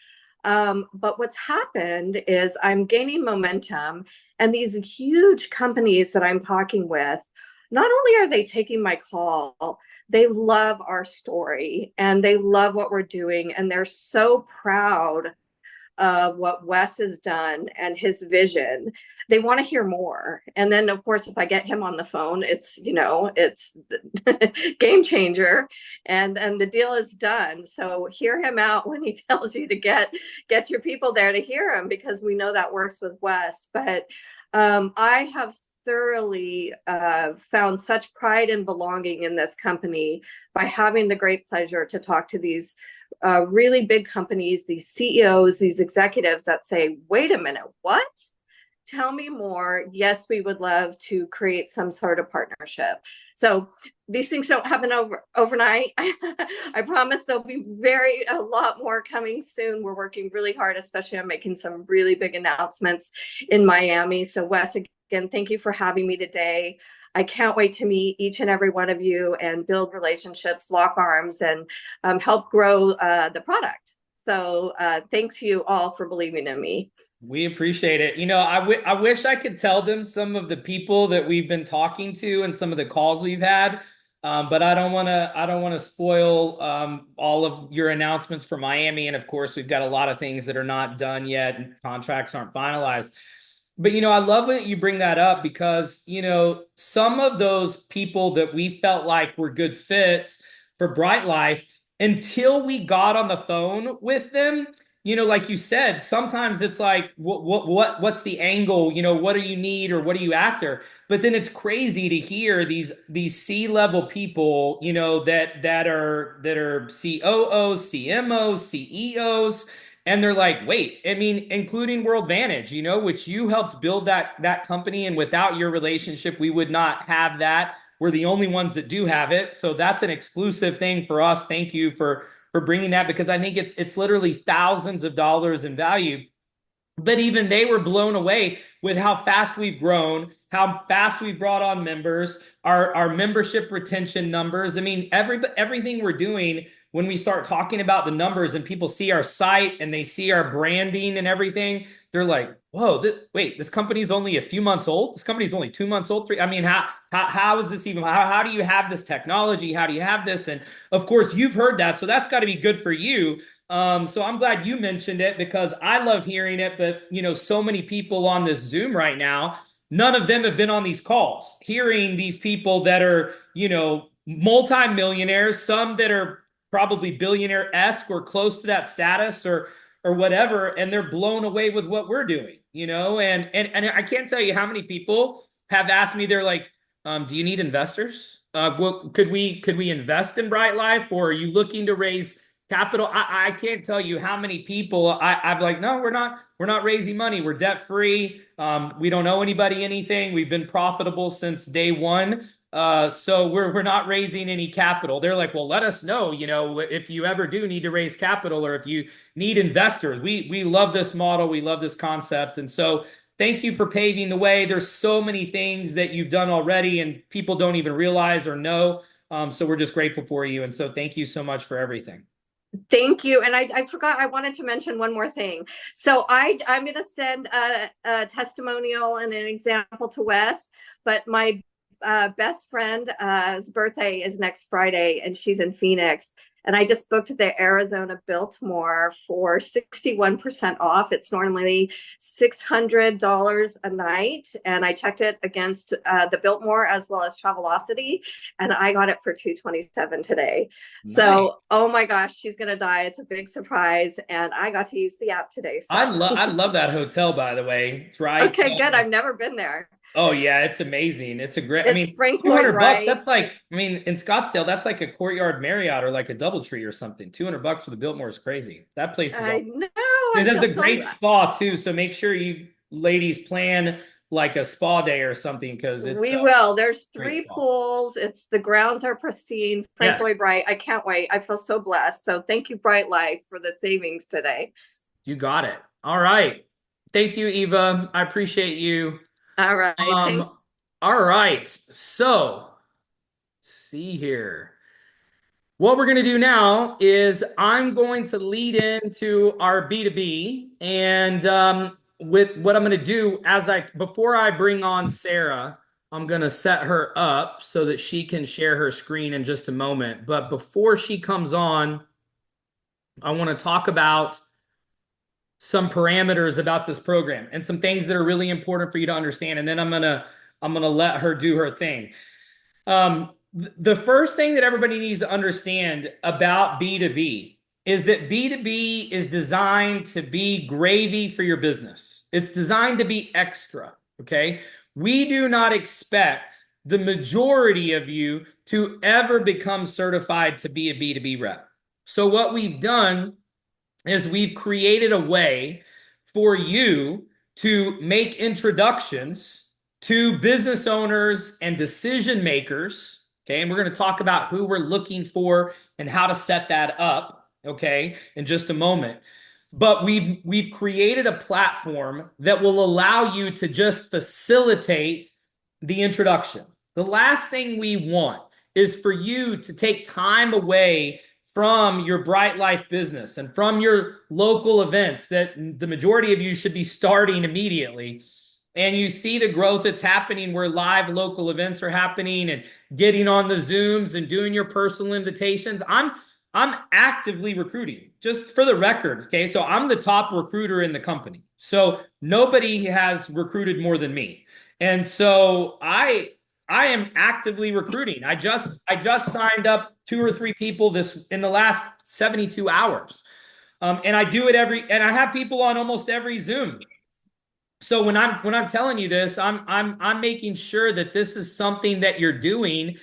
But what's happened is I'm gaining momentum, and these huge companies that I'm talking with, not only are they taking my call, they love our story and they love what we're doing, and they're so proud of what Wes has done and his vision. They want to hear more. And then of course, if I get him on the phone, it's game changer, and the deal is done. So hear him out when he tells you to get your people there to hear him, because we know that works with Wes. But I have thoroughly found such pride and belonging in this company by having the great pleasure to talk to these really big companies, these CEOs, these executives that say, wait a minute, what? Tell me more. Yes, we would love to create some sort of partnership. So these things don't happen overnight. I promise there'll be a lot more coming soon. We're working really hard, especially on making some really big announcements in Miami. So Wes, again, thank you for having me today. I can't wait to meet each and every one of you and build relationships, lock arms, and help grow the product. So thanks you all for believing in me. We appreciate it. I wish I could tell them some of the people that we've been talking to and some of the calls we've had, but I don't want to spoil all of your announcements for Miami. And of course, we've got a lot of things that are not done yet and contracts aren't finalized. But, I love that you bring that up, because, some of those people that we felt like were good fits for Bryte Lyfe, until we got on the phone with them, like you said, sometimes it's like, what's the angle? What do you need or what are you after? But then it's crazy to hear these C-level people, that are COOs, CMOs, CEOs. And they're like, wait, I mean, including World Vantage, which you helped build that company. And without your relationship, we would not have that. We're the only ones that do have it. So that's an exclusive thing for us. Thank you for bringing that, because I think it's literally thousands of dollars in value. But even they were blown away with how fast we've grown, how fast we've brought on members, our membership retention numbers. I mean, everything we're doing, when we start talking about the numbers and people see our site and they see our branding and everything, they're like, whoa, wait, this company's only a few months old? This company's only 2 months old? I mean, how is this even, how do you have this technology? How do you have this? And of course, you've heard that, so that's got to be good for you. So I'm glad you mentioned it, because I love hearing it. But, so many people on this Zoom right now, none of them have been on these calls, hearing these people that are, multimillionaires, some that are probably billionaire-esque or close to that status or whatever, and they're blown away with what we're doing, and I can't tell you how many people have asked me, they're like, do you need investors? Well, could we invest in Bryte Lyfe, or are you looking to raise capital? I can't tell you how many people I'm like, no, we're not raising money. We're debt free. We don't owe anybody anything. We've been profitable since day one. So we're not raising any capital. They're like, well, let us know, if you ever do need to raise capital, or if you need investors. We love this model. We love this concept. And so thank you for paving the way. There's so many things that you've done already and people don't even realize or know. So we're just grateful for you. And so thank you so much for everything. Thank you. And I forgot, I wanted to mention one more thing. So I'm going to send a testimonial and an example to Wes, but my best friend's birthday is next Friday, and she's in Phoenix. And I just booked the Arizona Biltmore for 61% off. It's normally $600 a night. And I checked it against the Biltmore as well as Travelocity, and I got it for $227 today. Nice. So, oh my gosh, she's going to die. It's a big surprise. And I got to use the app today. So. I love that hotel, by the way. It's right. Okay, good. I've never been there. Oh yeah, it's amazing. It's a great, it's I mean, Frank $200, Lloyd, that's like, I mean, in Scottsdale, that's like a Courtyard Marriott or like a DoubleTree or something. $200 for the Biltmore is crazy. That place is I know. It has a great spa too. So make sure you ladies plan like a spa day or something because it's We will. There's a great 3 spa. pools. The grounds are pristine. Frank Yes, Lloyd Wright. I can't wait. I feel so blessed. So thank you, Bryte Lyfe, for the savings today. you got it. All right. Thank you, Eva. I appreciate you. All right. Thank Um, all right. So, let's see here. What we're going to do now is I'm going to lead into our B2B, and with what I'm going to do before I bring on Sarah, I'm going to set her up so that she can share her screen in just a moment. But before she comes on, I want to talk about some parameters about this program and some things that are really important for you to understand. And then I'm gonna let her do her thing. The first thing that everybody needs to understand about B2B is that B2B is designed to be gravy for your business. It's designed to be extra. Okay. We do not expect the majority of you to ever become certified to be a B2B rep. So, what we've done is we've created a way for you to make introductions to business owners and decision makers. Okay. And we're going to talk about who we're looking for and how to set that up. Okay. In just a moment. But we've created a platform that will allow you to just facilitate the introduction. The last thing we want is for you to take time away from your Bryte Lyfe business and from your local events that the majority of you should be starting immediately. And you see the growth that's happening where live local events are happening and getting on the Zooms and doing your personal invitations. I'm actively recruiting, just for the record. Okay. So I'm the top recruiter in the company. So nobody has recruited more than me. And so I am actively recruiting. I just signed up 2 or 3 people this in the last 72 hours. And I do it and I have people on almost every Zoom. So when I'm telling you this, I'm making sure that this is something that you're doing,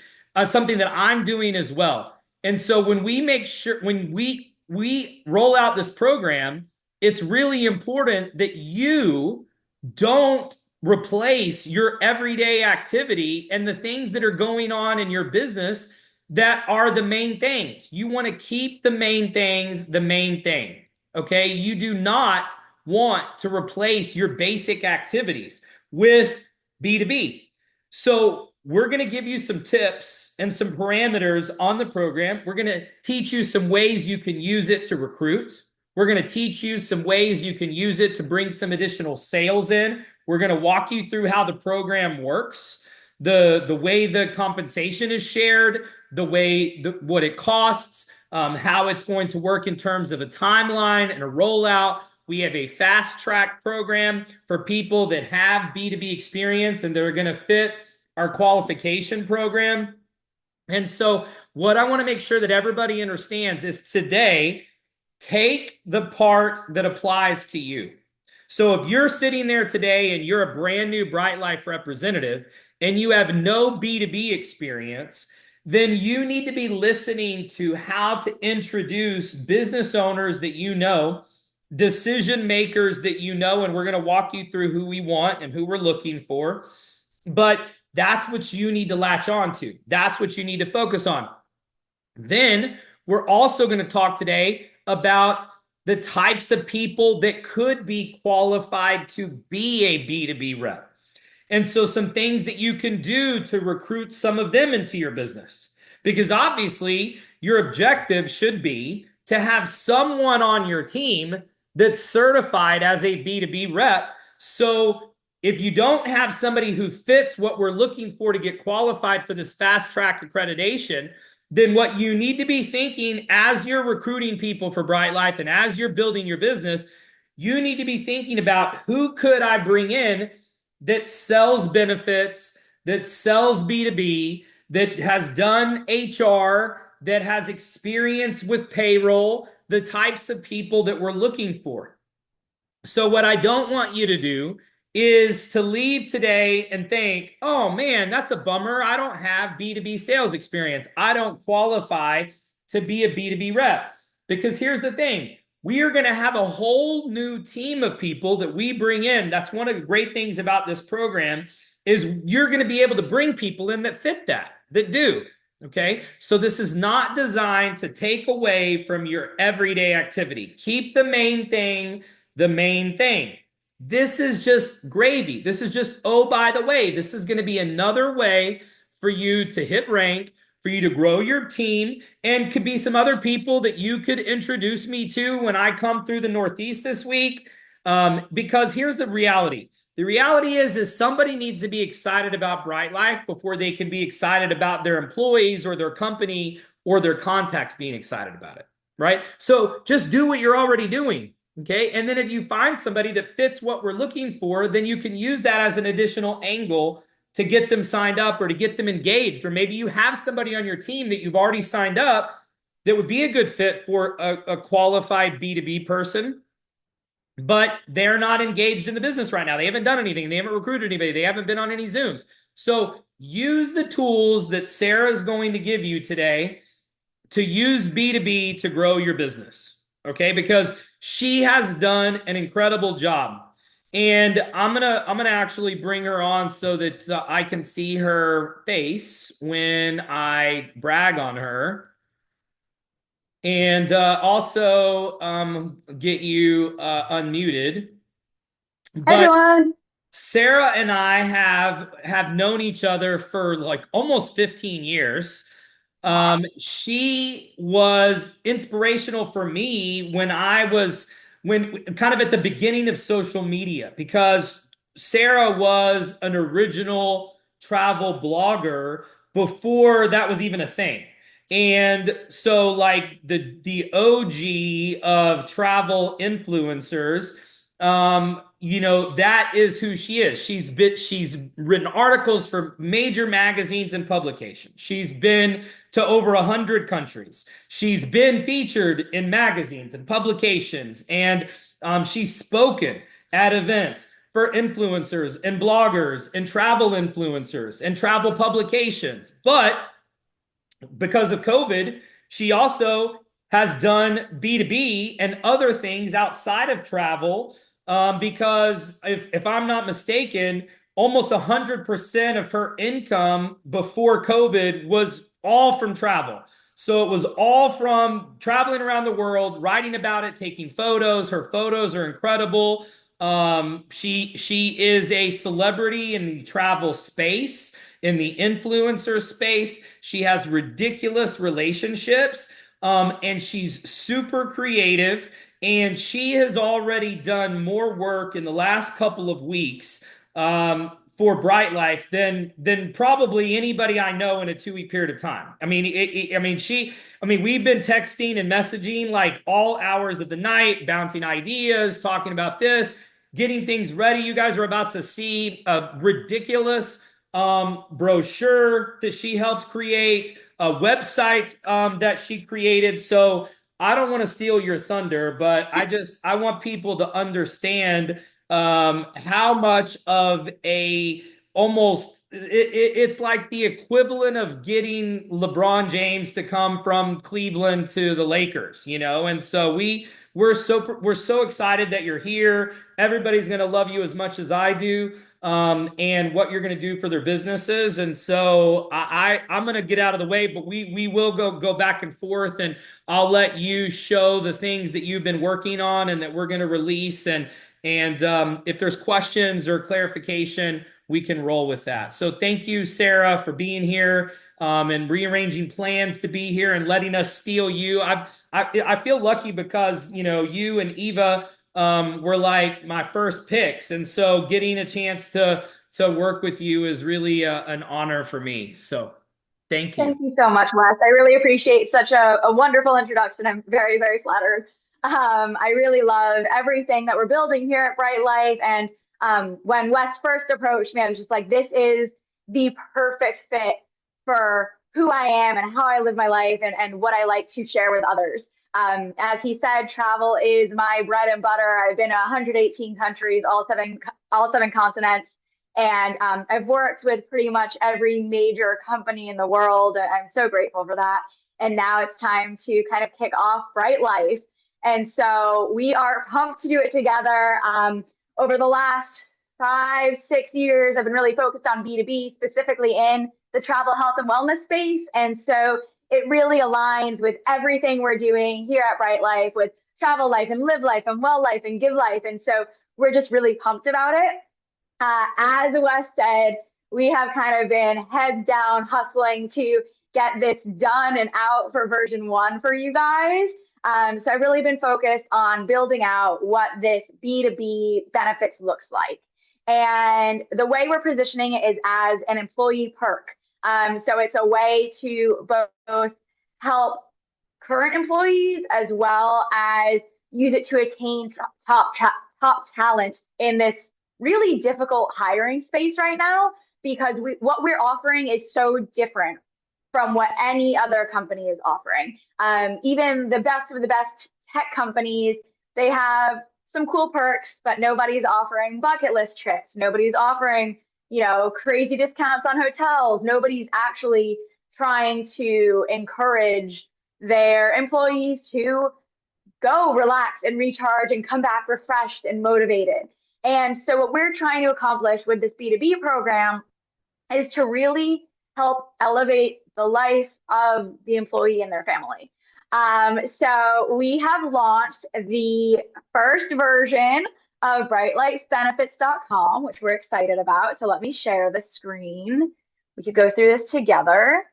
something that I'm doing as well. And so when we make sure when we roll out this program, it's really important that you don't replace your everyday activity and the things that are going on in your business that are the main things. You want to keep the main things the main thing. Okay? You do not want to replace your basic activities with B2B. So we're going to give you some tips and some parameters on the program. We're going to teach you some ways you can use it to recruit. We're going to teach you some ways you can use it to bring some additional sales in. We're going to walk you through how the program works, the way the compensation is shared, what it costs, how it's going to work in terms of a timeline and a rollout. We have a fast track program for people that have B2B experience and they're going to fit our qualification program. And so what I want to make sure that everybody understands is today, take the part that applies to you. So if you're sitting there today and you're a brand new Bryte Lyfe representative and you have no B2B experience, then you need to be listening to how to introduce business owners that you know, decision makers that you know, and we're going to walk you through who we want and who we're looking for. But that's what you need to latch on to. That's what you need to focus on. Then we're also going to talk today about the types of people that could be qualified to be a B2B rep. And so some things that you can do to recruit some of them into your business. Because obviously your objective should be to have someone on your team that's certified as a B2B rep. So if you don't have somebody who fits what we're looking for to get qualified for this fast track accreditation, then what you need to be thinking as you're recruiting people for Bryte Lyfe and as you're building your business, you need to be thinking about who could I bring in that sells benefits, that sells B2B, that has done HR, that has experience with payroll, the types of people that we're looking for. So what I don't want you to do is to leave today and think, oh man, that's a bummer. I don't have B2B sales experience. I don't qualify to be a B2B rep. Because here's the thing, we are going to have a whole new team of people that we bring in. That's one of the great things about this program is you're going to be able to bring people in that fit that do. Okay. So this is not designed to take away from your everyday activity. Keep the main thing the main thing. This is just gravy. This is just, oh, by the way, this is going to be another way for you to hit rank, for you to grow your team, and could be some other people that you could introduce me to when I come through the Northeast this week. Because here's the reality. The reality is somebody needs to be excited about Bryte Lyfe before they can be excited about their employees or their company or their contacts being excited about it, right? So just do what you're already doing. Okay. And then if you find somebody that fits what we're looking for, then you can use that as an additional angle to get them signed up or to get them engaged. Or maybe you have somebody on your team that you've already signed up that would be a good fit for a qualified B2B person, but they're not engaged in the business right now. They haven't done anything. They haven't recruited anybody. They haven't been on any Zooms. So use the tools that Sarah is going to give you today to use B2B to grow your business. Okay, because she has done an incredible job. And I'm gonna actually bring her on so that I can see her face when I brag on her, and also get you unmuted. But Everyone. Sarah and I have known each other for like almost 15 years. Wow. She was inspirational for me when I was when kind of at the beginning of social media because Sarah was an original travel blogger before that was even a thing. And so like the OG of travel influencers, that is who she is. She's written articles for major magazines and publications. She's been to over 100 countries. She's been featured in magazines and publications, and she's spoken at events for influencers and bloggers and travel influencers and travel publications. But because of COVID, she also has done B2B and other things outside of travel. Because if I'm not mistaken, almost 100% of her income before COVID was all from travel. So it was all from traveling around the world, writing about it, taking photos. Her photos are incredible. She is a celebrity in the travel space, in the influencer space. She has ridiculous relationships, and she's super creative. And she has already done more work in the last couple of weeks for Bryte Lyfe than probably anybody I know in a 2 week period of time. We've been texting and messaging like all hours of the night, bouncing ideas, talking about this, getting things ready. You guys are about to see a ridiculous brochure that she helped create, a website that she created. So I don't want to steal your thunder, but I want people to understand how much of a almost it's like the equivalent of getting LeBron James to come from Cleveland to the Lakers, and so we're so excited that you're here. Everybody's going to love you as much as I do, and what you're going to do for their businesses. And so I'm going to get out of the way, but we will go back and forth, and I'll let you show the things that you've been working on and that we're going to release. And if there's questions or clarification, we can roll with that. So thank you, Sarah, for being here, and rearranging plans to be here and letting us steal you. I feel lucky because you and Eva were like my first picks, and so getting a chance to work with you is really an honor for me. So thank you. Thank you so much, Wes. I really appreciate such a wonderful introduction. I'm very, very flattered. I really love everything that we're building here at Bryte Lyfe. And when Wes first approached me, I was just like, this is the perfect fit for who I am and how I live my life and what I like to share with others. As he said, travel is my bread and butter. I've been to 118 countries, all seven continents. And I've worked with pretty much every major company in the world. I'm so grateful for that. And now it's time to kind of kick off Bryte Lyfe. And so we are pumped to do it together. Over the last 5, 6 years, I've been really focused on B2B, specifically in the travel, health, and wellness space. And so it really aligns with everything we're doing here at Bryte Lyfe with travel life and live life and well life and give life. And so we're just really pumped about it. As Wes said, we have kind of been heads down hustling to get this done and out for version 1 for you guys. So I've really been focused on building out what this B2B benefits looks like. And the way we're positioning it is as an employee perk. So it's a way to both help current employees as well as use it to attain top talent in this really difficult hiring space right now, because what we're offering is so different from what any other company is offering. Even the best of the best tech companies, they have some cool perks, but nobody's offering bucket list trips. Nobody's offering, crazy discounts on hotels. Nobody's actually trying to encourage their employees to go relax and recharge and come back refreshed and motivated. And so what we're trying to accomplish with this B2B program is to really help elevate the life of the employee and their family. So we have launched the first version of BryteLifeBenefits.com, which we're excited about. So let me share the screen. We could go through this together.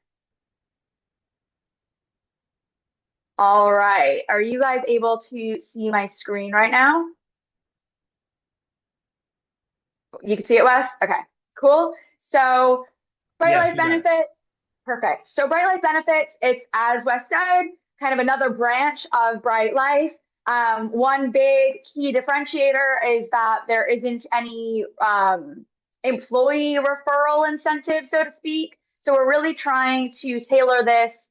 All right. Are you guys able to see my screen right now? You can see it, Wes? Okay, cool. So Bryte Lyfe Benefits, perfect. So Bryte Lyfe Benefits, it's, as Wes said, kind of another branch of Bryte Lyfe. One big key differentiator is that there isn't any employee referral incentive, so to speak. So we're really trying to tailor this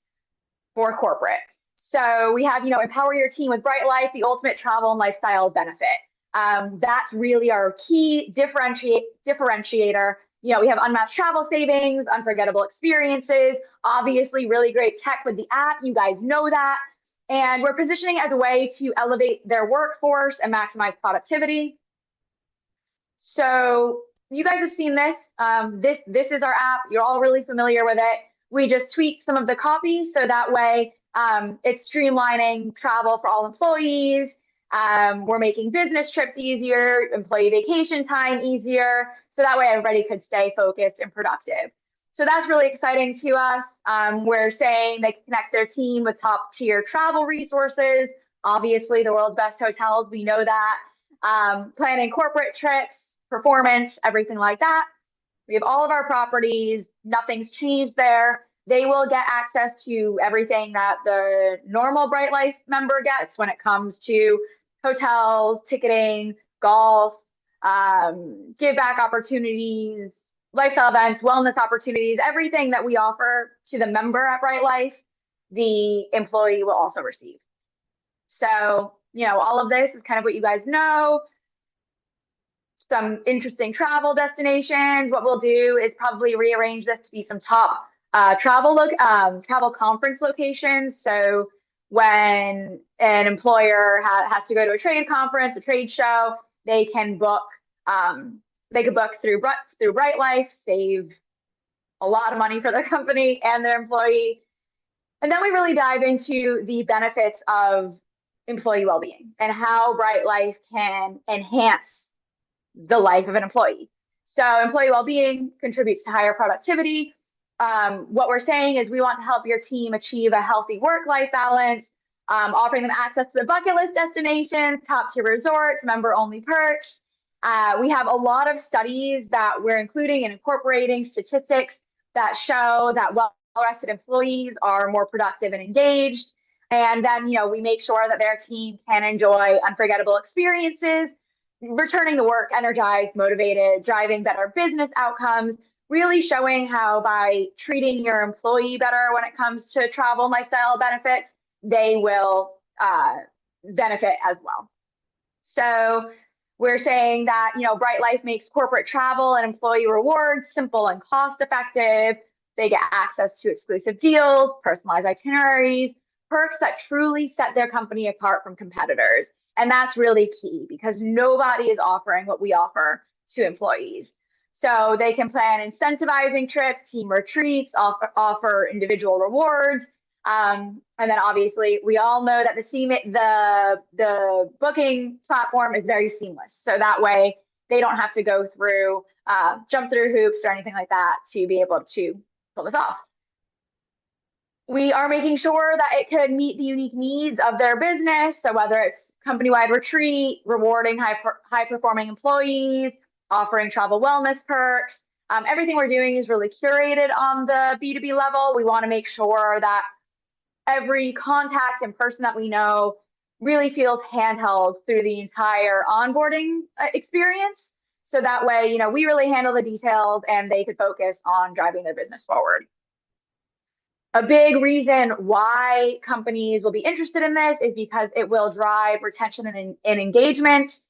for corporate. So we have, empower your team with Bryte Lyfe, the ultimate travel and lifestyle benefit. That's really our key differentiator. We have unmatched travel savings, unforgettable experiences, obviously really great tech with the app. You guys know that. And we're positioning as a way to elevate their workforce and maximize productivity. So you guys have seen this. This is our app. You're all really familiar with it. We just tweaked some of the copy so that way it's streamlining travel for all employees. We're making business trips easier, employee vacation time easier, so that way everybody could stay focused and productive. So that's really exciting to us. We're saying they can connect their team with top tier travel resources, obviously the world's best hotels, we know that, planning corporate trips, performance, everything like that. We have all of our properties, nothing's changed there. They will get access to everything that the normal Bryte Lyfe member gets when it comes to hotels, ticketing, golf, give back opportunities, lifestyle events, wellness opportunities, everything that we offer to the member at Bryte Lyfe, the employee will also receive. So, all of this is kind of what you guys know. Some interesting travel destinations. What we'll do is probably rearrange this to be some top travel conference locations. So when an employer has to go to a trade conference, a trade show, they can book. They could book through Bryte Lyfe, save a lot of money for their company and their employee. And then we really dive into the benefits of employee well-being and how Bryte Lyfe can enhance the life of an employee. So employee well-being contributes to higher productivity. What we're saying is we want to help your team achieve a healthy work-life balance, offering them access to the bucket list destinations, top-tier resorts, member-only perks. We have a lot of studies that we're including and incorporating statistics that show that well-rested employees are more productive and engaged. And then, we make sure that their team can enjoy unforgettable experiences, returning to work energized, motivated, driving better business outcomes, really showing how by treating your employee better when it comes to travel and lifestyle benefits, they will benefit as well. So we're saying that, Bryte Lyfe makes corporate travel and employee rewards simple and cost effective. They get access to exclusive deals, personalized itineraries, perks that truly set their company apart from competitors. And that's really key because nobody is offering what we offer to employees. So they can plan incentivizing trips, team retreats, offer individual rewards. And then obviously we all know that the booking platform is very seamless. So that way they don't have to go through, jump through hoops or anything like that to be able to pull this off. We are making sure that it could meet the unique needs of their business. So whether it's company-wide retreat, rewarding high-performing employees, offering travel wellness perks, everything we're doing is really curated on the B2B level. We want to make sure that every contact and person that we know really feels handheld through the entire onboarding experience. So that way, you know, we really handle the details and they could focus on driving their business forward. A big reason why companies will be interested in this is because it will drive retention and engagement.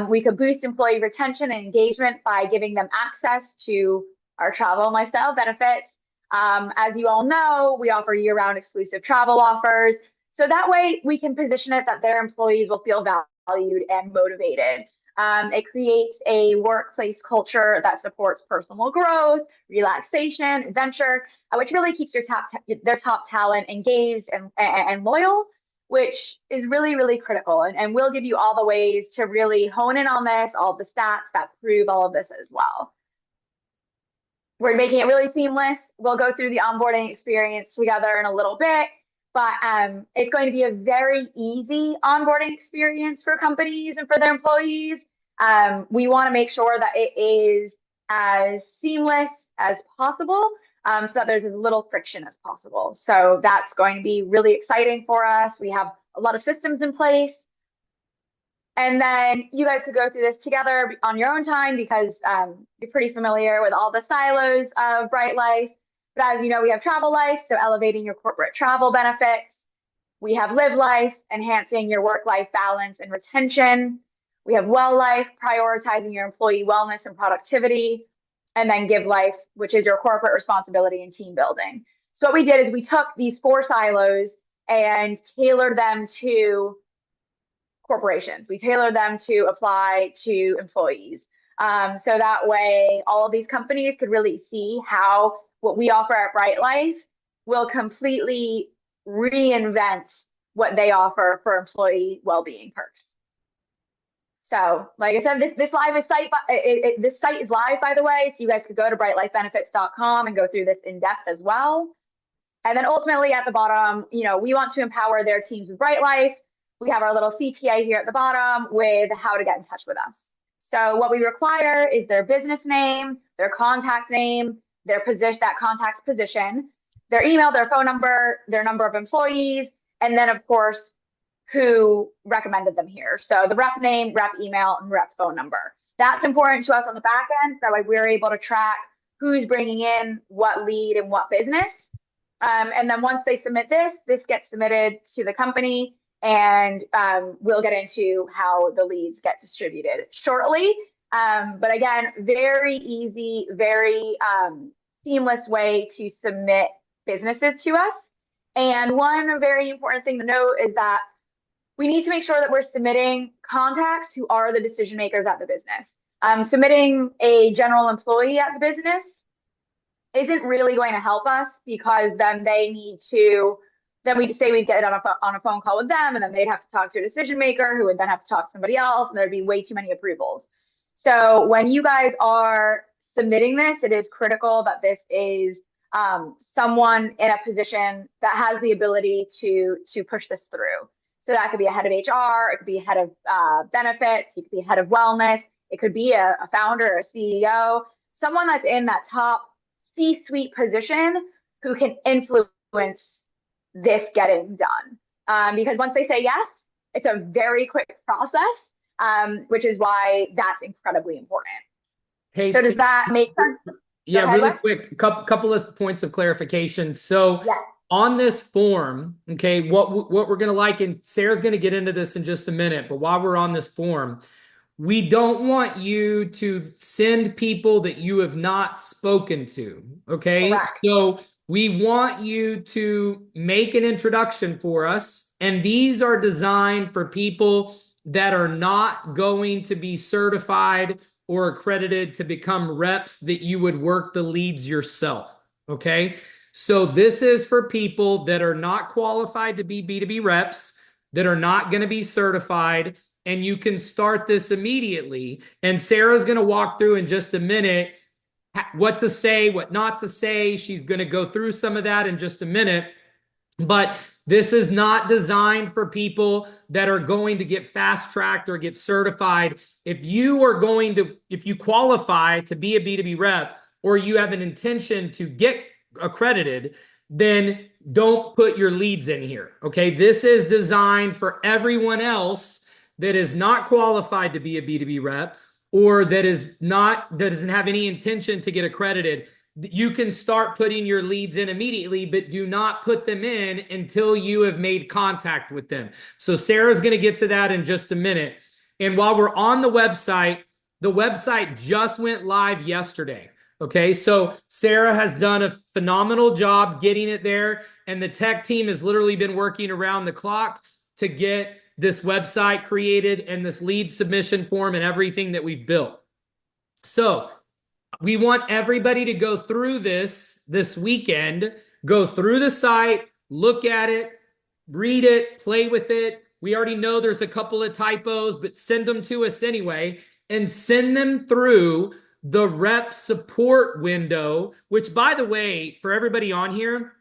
We could boost employee retention and engagement by giving them access to our travel and lifestyle benefits. As you all know, we offer year-round exclusive travel offers. So that way we can position it that their employees will feel valued and motivated. It creates a workplace culture that supports personal growth, relaxation, adventure, which really keeps their top talent engaged and loyal, which is really, really critical. And we'll give you all the ways to really hone in on this, all the stats that prove all of this as well. We're making it really seamless. We'll go through the onboarding experience together in a little bit, but it's going to be a very easy onboarding experience for companies and for their employees. We want to make sure that it is as seamless as possible, so that there's as little friction as possible. So that's going to be really exciting for us. We have a lot of systems in place. And then you guys could go through this together on your own time because you're pretty familiar with all the silos of Bryte Lyfe. But as you know, we have Travel Life, so elevating your corporate travel benefits. We have Live Life, enhancing your work-life balance and retention. We have Well Life, prioritizing your employee wellness and productivity. And then Give Life, which is your corporate responsibility and team building. So what we did is we took these 4 silos and tailored them to corporations. We tailored them to apply to employees. So that way, all of these companies could really see how what we offer at Bryte Lyfe will completely reinvent what they offer for employee well-being perks. So, like I said, this site is live, by the way, so you guys could go to brytelifebenefits.com and go through this in depth as well. And then ultimately at the bottom, you know, we want to empower their teams with Bryte Lyfe. We have our little CTA here at the bottom with how to get in touch with us. So what we require is their business name, their contact name, their position, that contact's position, their email, their phone number, their number of employees, and then of course, who recommended them here. So the rep name, rep email, and rep phone number. That's important to us on the back end. So that way we're able to track who's bringing in what lead and what business. And then once they submit this gets submitted to the company, and we'll get into how the leads get distributed shortly. But again, very easy, very seamless way to submit businesses to us. And one very important thing to note is that we need to make sure that we're submitting contacts who are the decision makers at the business. Submitting a general employee at the business isn't really going to help us because then we'd say we'd get on a phone call with them, and then they'd have to talk to a decision maker who would then have to talk to somebody else, and there'd be way too many approvals. So when you guys are submitting this, it is critical that this is someone in a position that has the ability to push this through. So that could be a head of HR, it could be a head of benefits, it could be a head of wellness, it could be a founder, a CEO, someone that's in that top C-suite position who can influence this getting done. Because once they say yes, it's a very quick process, which is why that's incredibly important. Hey, so does that make sense? Yeah, ahead, really Wes. quick, couple of points of clarification. So Yeah. on this form, okay, what we're going to like, and Sarah's going to get into this in just a minute, but while we're on this form, we don't want you to send people that you have not spoken to, okay? Correct. So we want you to make an introduction for us. And these are designed for people that are not going to be certified or accredited to become reps that you would work the leads yourself. Okay. So this is for people that are not qualified to be B2B reps, that are not going to be certified, and you can start this immediately. And Sarah's going to walk through in just a minute what to say, what not to say. She's going to go through some of that in just a minute. But this is not designed for people that are going to get fast-tracked or get certified. If you qualify to be a B2B rep, or you have an intention to get accredited, then don't put your leads in here. Okay. This is designed for everyone else that is not qualified to be a B2B rep, or that doesn't have any intention to get accredited. You can start putting your leads in immediately, but do not put them in until you have made contact with them. So Sarah's going to get to that in just a minute. And while we're on the website just went live yesterday. Okay, so Sarah has done a phenomenal job getting it there, and the tech team has literally been working around the clock to get this website created and this lead submission form and everything that we've built. So we want everybody to go through this weekend, go through the site, look at it, read it, play with it. We already know there's a couple of typos, but send them to us anyway, and send them through the rep support window, which, by the way, for everybody on here,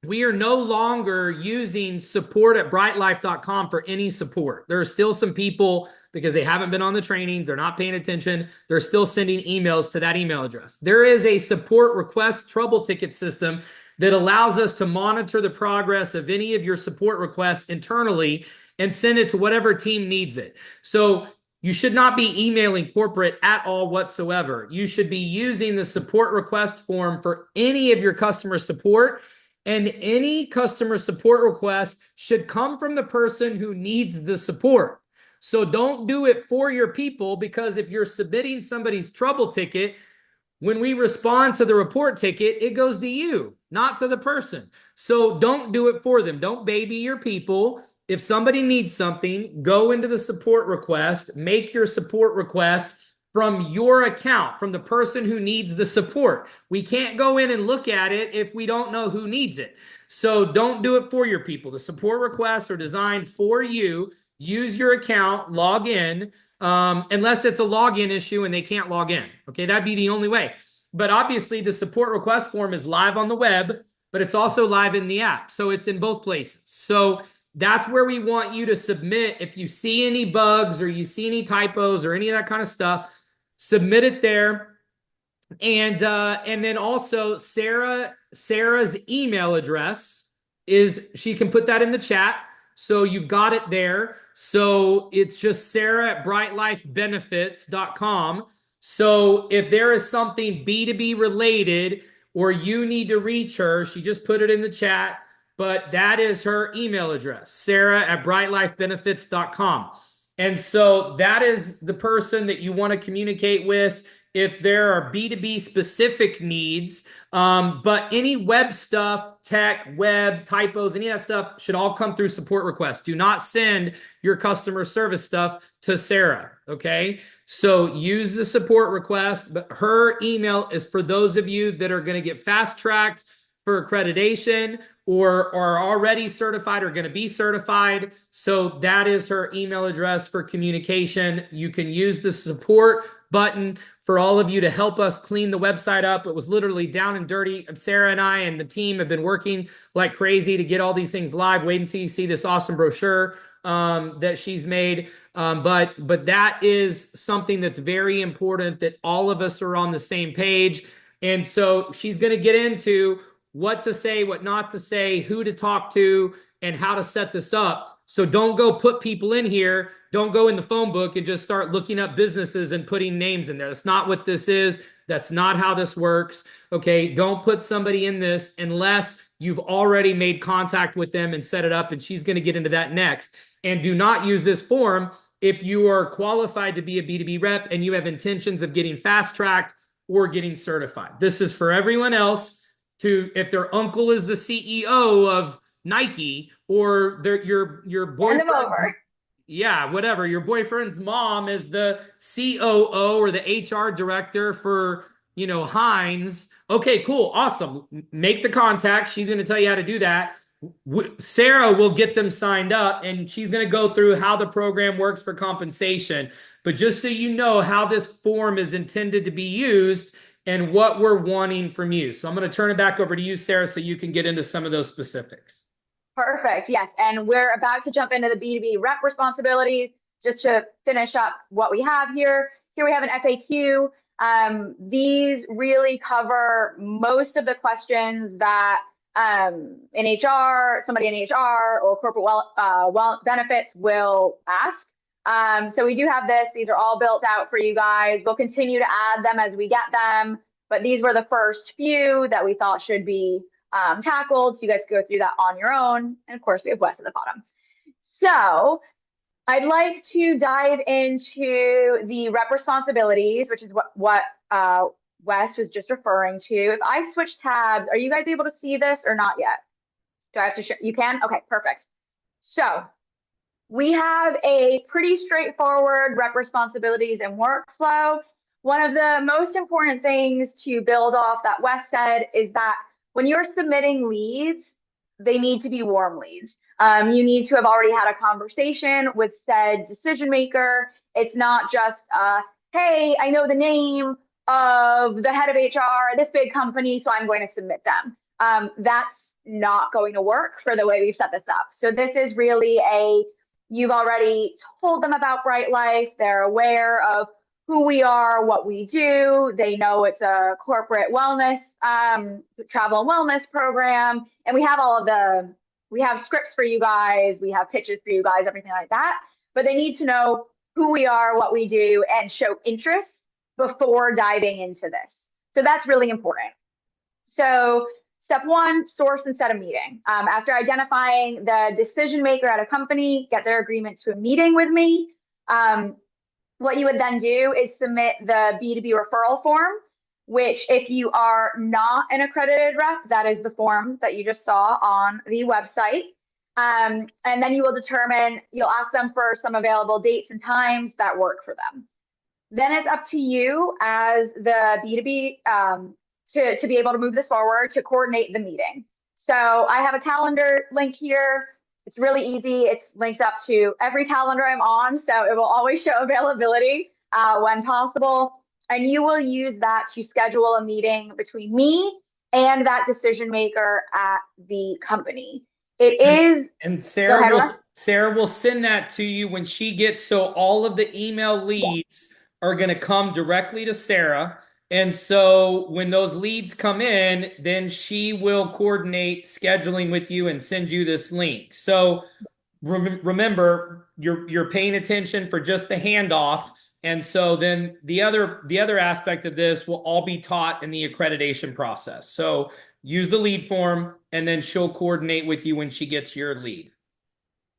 we are no longer using support@brytelyfe.com for any support. There are still some people, because they haven't been on the trainings, they're not paying attention, they're still sending emails to that email address. There is a support request trouble ticket system that allows us to monitor the progress of any of your support requests internally and send it to whatever team needs it. So you should not be emailing corporate at all whatsoever. You should be using the support request form for any of your customer support. And any customer support request should come from the person who needs the support. So don't do it for your people, because if you're submitting somebody's trouble ticket, when we respond to the report ticket, it goes to you, not to the person. So don't do it for them. Don't baby your people. If somebody needs something, go into the support request, make your support request from your account, from the person who needs the support. We can't go in and look at it if we don't know who needs it. So don't do it for your people. The support requests are designed for you. Use your account, log in, unless it's a login issue and they can't log in. Okay, that'd be the only way. But obviously the support request form is live on the web, but it's also live in the app. So it's in both places. So that's where we want you to submit. If you see any bugs or you see any typos or any of that kind of stuff, submit it there. And then also Sarah's email address is, she can put that in the chat. So you've got it there. So it's just sarah@brytelifebenefits.com. So if there is something B2B related or you need to reach her, she just put it in the chat, but that is her email address, sarah@brytelifebenefits.com. And so that is the person that you want to communicate with if there are B2B specific needs. But any web stuff, tech, web, typos, any of that stuff should all come through support requests. Do not send your customer service stuff to Sarah, okay? So use the support request, but her email is for those of you that are going to get fast-tracked for accreditation or are already certified or going to be certified. So that is her email address for communication. You can use the support button for all of you to help us clean the website up. It was literally down and dirty. Sarah and I and the team have been working like crazy to get all these things live. Wait until you see this awesome brochure that she's made. But that is something that's very important, that all of us are on the same page. And so she's going to get into what to say, what not to say, who to talk to, and how to set this up. So don't go put people in here. Don't go in the phone book and just start looking up businesses and putting names in there. That's not what this is. That's not how this works. Okay, don't put somebody in this unless you've already made contact with them and set it up, and she's going to get into that next. And do not use this form if you are qualified to be a B2B rep and you have intentions of getting fast-tracked or getting certified. This is for everyone else. to if their uncle is the CEO of Nike, or your Send them boyfriend, over. yeah, whatever, your boyfriend's mom is the COO or the HR director for, Heinz. Okay, cool, awesome. Make the contact. She's going to tell you how to do that. Sarah will get them signed up, and she's going to go through how the program works for compensation. But just so you know how this form is intended to be used and what we're wanting from you. So I'm going to turn it back over to you, Sarah, so you can get into some of those specifics. Perfect. Yes. And we're about to jump into the B2B rep responsibilities. Just to finish up what we have here. Here we have an FAQ. These really cover most of the questions that in HR, somebody in HR or corporate benefits will ask. So we do have this. These are all built out for you guys. We'll continue to add them as we get them. But these were the first few that we thought should be tackled. So you guys can go through that on your own. And of course, we have Wes at the bottom. So I'd like to dive into the rep responsibilities, which is what Wes was just referring to. If I switch tabs, are you guys able to see this or not yet? Do I have to show? You can? Okay, perfect. So we have a pretty straightforward rep responsibilities and workflow. One of the most important things to build off that Wes said is that when you're submitting leads, they need to be warm leads. You need to have already had a conversation with said decision maker. It's not just, hey, I know the name of the head of HR at this big company, so I'm going to submit them. That's not going to work for the way we set this up. So this is really you've already told them about Bryte Lyfe. They're aware of who we are, what we do. They know it's a corporate wellness, travel and wellness program. And we have scripts for you guys. We have pitches for you guys, everything like that. But they need to know who we are, what we do, and show interest before diving into this. So that's really important. So step one, source and set a meeting. After identifying the decision maker at a company, get their agreement to a meeting with me. What you would then do is submit the B2B referral form, which if you are not an accredited rep, that is the form that you just saw on the website. And then you'll ask them for some available dates and times that work for them. Then it's up to you as the B2B to be able to move this forward, to coordinate the meeting. So I have a calendar link here. It's really easy. It's linked up to every calendar I'm on, so it will always show availability when possible. And you will use that to schedule a meeting between me and that decision maker at the company. It is. And Sarah will send that to you when she gets, so all of the email leads are going to come directly to Sarah. And so when those leads come in, then she will coordinate scheduling with you and send you this link. So remember, you're paying attention for just the handoff. And so then the other aspect of this will all be taught in the accreditation process. So use the lead form, and then she'll coordinate with you when she gets your lead.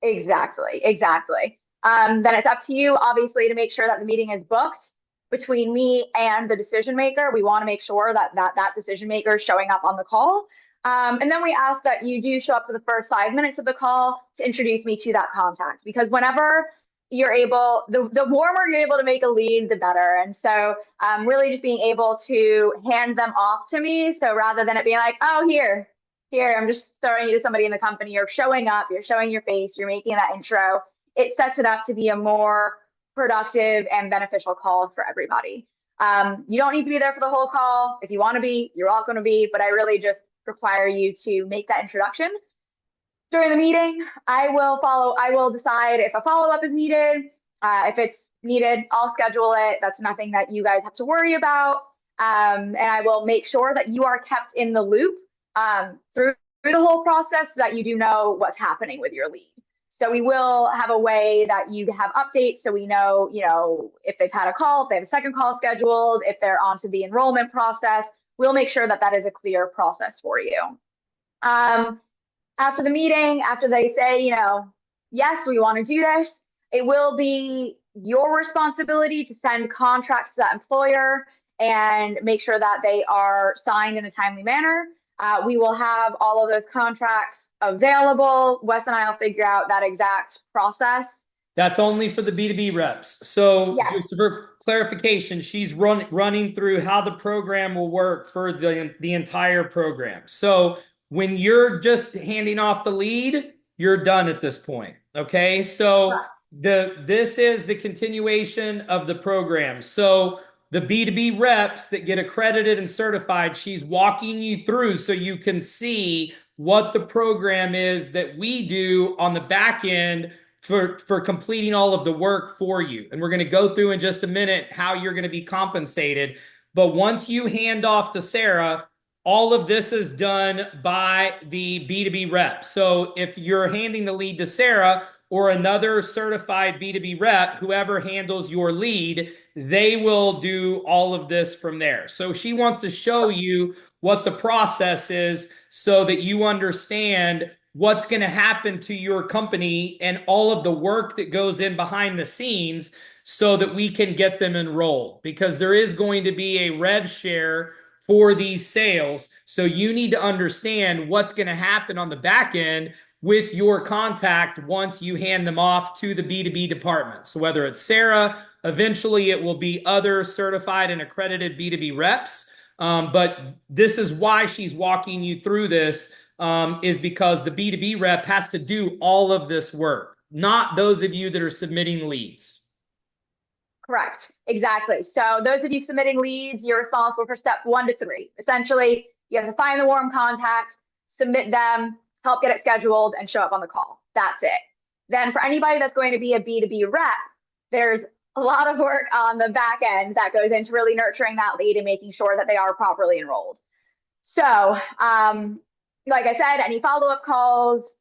Exactly. Then it's up to you, obviously, to make sure that the meeting is booked between me and the decision maker. We want to make sure that decision maker is showing up on the call. And then we ask that you do show up for the first 5 minutes of the call to introduce me to that contact, because whenever you're able, the warmer you're able to make a lead, the better. And so really just being able to hand them off to me. So rather than it being like, oh, here, I'm just throwing you to somebody in the company, you're showing up, you're showing your face, you're making that intro. It sets it up to be a more productive and beneficial call for everybody. You don't need to be there for the whole call. If you want to be, you're all going to be, but I really just require you to make that introduction. During the meeting, I will decide if a follow-up is needed. If it's needed, I'll schedule it. That's nothing that you guys have to worry about. And I will make sure that you are kept in the loop through the whole process, so that you do know what's happening with your lead. So we will have a way that you have updates, so we know, if they've had a call, if they have a second call scheduled, if they're onto the enrollment process. We'll make sure that is a clear process for you. After the meeting, after they say, yes, we want to do this, it will be your responsibility to send contracts to that employer and make sure that they are signed in a timely manner. We will have all of those contracts available. Wes and I will figure out that exact process. That's only for the B2B reps. So Yes. just for clarification, she's running through how the program will work for the entire program. So when you're just handing off the lead, you're done at this point. Okay. So this is the continuation of the program. So the B2B reps that get accredited and certified, she's walking you through so you can see what the program is that we do on the back end for completing all of the work for you. And we're going to go through in just a minute how you're going to be compensated. But once you hand off to Sarah, all of this is done by the B2B rep. So if you're handing the lead to Sarah or another certified B2B rep, whoever handles your lead, they will do all of this from there. So she wants to show you what the process is so that you understand what's going to happen to your company and all of the work that goes in behind the scenes so that we can get them enrolled, because there is going to be a rev share for these sales. So you need to understand what's going to happen on the back end with your contact once you hand them off to the B2B department. So whether it's Sarah, eventually it will be other certified and accredited B2B reps. But this is why she's walking you through this, is because the B2B rep has to do all of this work, not those of you that are submitting leads. Correct. Exactly. So those of you submitting leads, you're responsible for step 1 to 3. Essentially, you have to find the warm contacts, submit them, help get it scheduled, and show up on the call. That's it. Then for anybody that's going to be a B2B rep, there's a lot of work on the back end that goes into really nurturing that lead and making sure that they are properly enrolled. So, like I said, any follow-up calls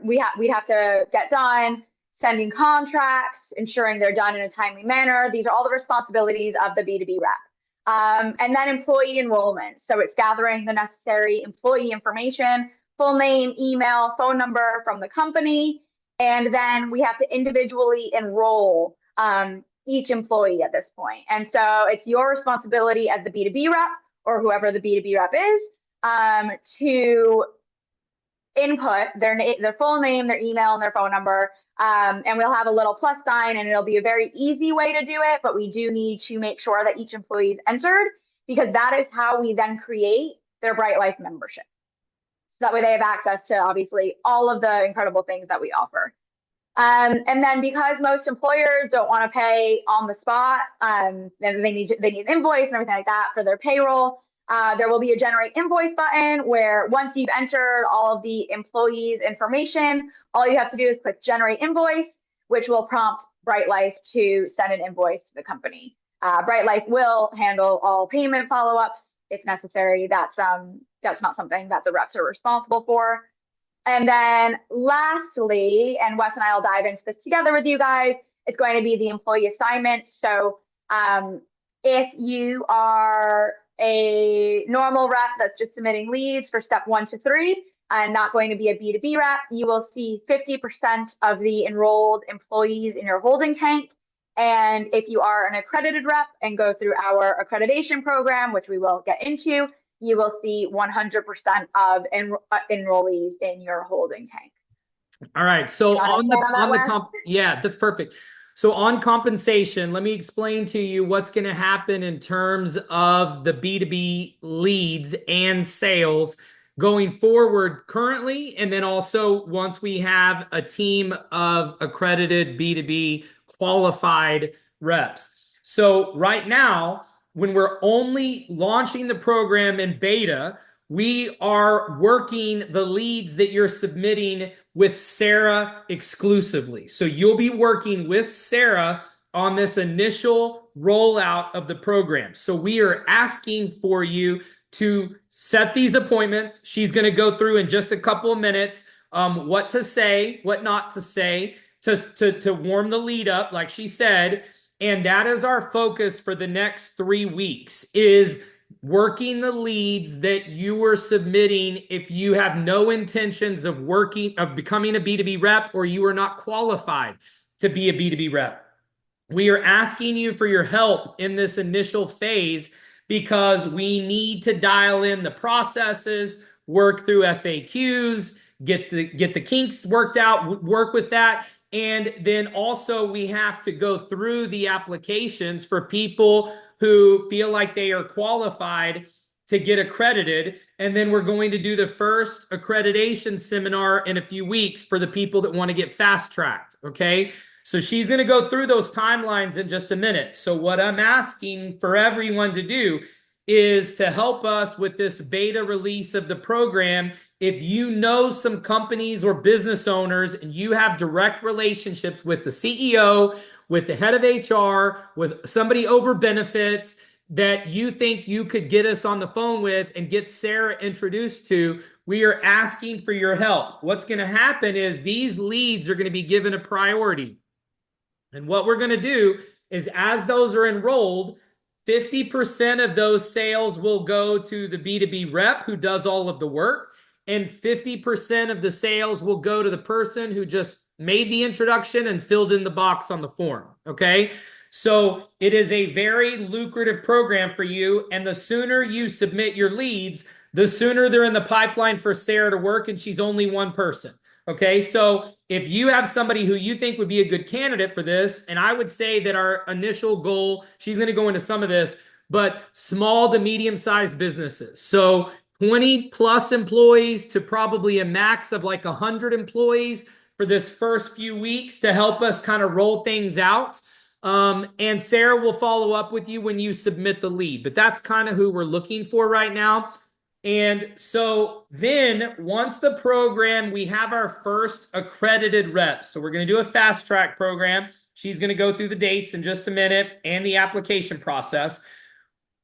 we'd have to get done, sending contracts, ensuring they're done in a timely manner. These are all the responsibilities of the B2B rep. And then employee enrollment. So it's gathering the necessary employee information, full name, email, phone number from the company. And then we have to individually enroll each employee at this point. And so it's your responsibility as the B2B rep or whoever the B2B rep is to input their full name, their email, and their phone number. And we'll have a little plus sign, and it'll be a very easy way to do it, but we do need to make sure that each employee is entered, because that is how we then create their Bryte Lyfe membership. So that way they have access to obviously all of the incredible things that we offer. And then because most employers don't want to pay on the spot, and they need an invoice and everything like that for their payroll, there will be a generate invoice button where once you've entered all of the employees' information, all you have to do is click generate invoice, which will prompt Bryte Lyfe to send an invoice to the company. Bryte Lyfe will handle all payment follow-ups if necessary. That's not something that the reps are responsible for. And then lastly, and Wes and I will dive into this together with you guys, it's going to be the employee assignment. So if you are a normal rep that's just submitting leads for step 1 to 3 and not going to be a B2B rep, you will see 50% of the enrolled employees in your holding tank. And if you are an accredited rep and go through our accreditation program, which we will get into, you will see 100% of enrollees in your holding tank. All right. So yeah, that's perfect. So on compensation, let me explain to you what's going to happen in terms of the B2B leads and sales going forward currently, and then also once we have a team of accredited B2B qualified reps. So right now, when we're only launching the program in beta, we are working the leads that you're submitting with Sarah exclusively. So you'll be working with Sarah on this initial rollout of the program. So we are asking for you to set these appointments. She's going to go through in just a couple of minutes what to say, what not to say, to warm the lead up, like she said. And that is our focus for the next 3 weeks, is working the leads that you are submitting if you have no intentions of becoming a B2B rep, or you are not qualified to be a B2B rep. We are asking you for your help in this initial phase because we need to dial in the processes, work through FAQs, get the kinks worked out, work with that. And then also we have to go through the applications for people who feel like they are qualified to get accredited. And then we're going to do the first accreditation seminar in a few weeks for the people that want to get fast tracked. Okay. So she's going to go through those timelines in just a minute. So what I'm asking for everyone to do is to help us with this beta release of the program. If you know some companies or business owners and you have direct relationships with the CEO, with the head of HR, with somebody over benefits that you think you could get us on the phone with and get Sarah introduced to, we are asking for your help. What's going to happen is these leads are going to be given a priority. And what we're going to do is, as those are enrolled, 50% of those sales will go to the B2B rep who does all of the work, and 50% of the sales will go to the person who just made the introduction and filled in the box on the form. Okay. So it is a very lucrative program for you. And the sooner you submit your leads, the sooner they're in the pipeline for Sarah to work, and she's only one person. Okay, so if you have somebody who you think would be a good candidate for this, and I would say that our initial goal, she's going to go into some of this, but small to medium-sized businesses. So 20 plus employees to probably a max of like 100 employees for this first few weeks to help us kind of roll things out. And Sarah will follow up with you when you submit the lead, but that's kind of who we're looking for right now. And so then once the program, we have our first accredited reps. So we're going to do a fast track program. She's going to go through the dates in just a minute and the application process.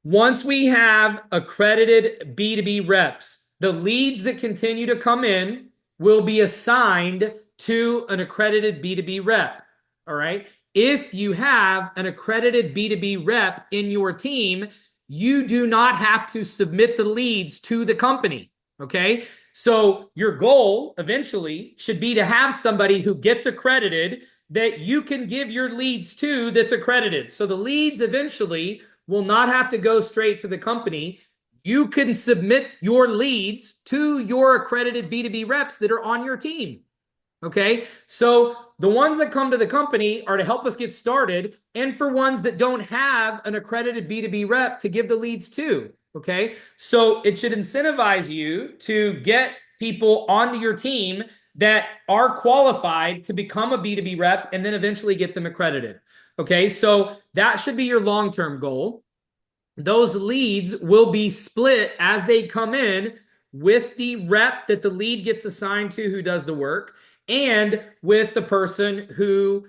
Once we have accredited B2B reps, the leads that continue to come in will be assigned to an accredited B2B rep. All right. If you have an accredited B2B rep in your team, you do not have to submit the leads to the company. Okay. So your goal eventually should be to have somebody who gets accredited that you can give your leads to that's accredited. So the leads eventually will not have to go straight to the company. You can submit your leads to your accredited B2B reps that are on your team. Okay. So the ones that come to the company are to help us get started, and for ones that don't have an accredited B2B rep to give the leads to. Okay. So it should incentivize you to get people onto your team that are qualified to become a B2B rep and then eventually get them accredited. Okay. So that should be your long-term goal. Those leads will be split as they come in with the rep that the lead gets assigned to who does the work, and with the person who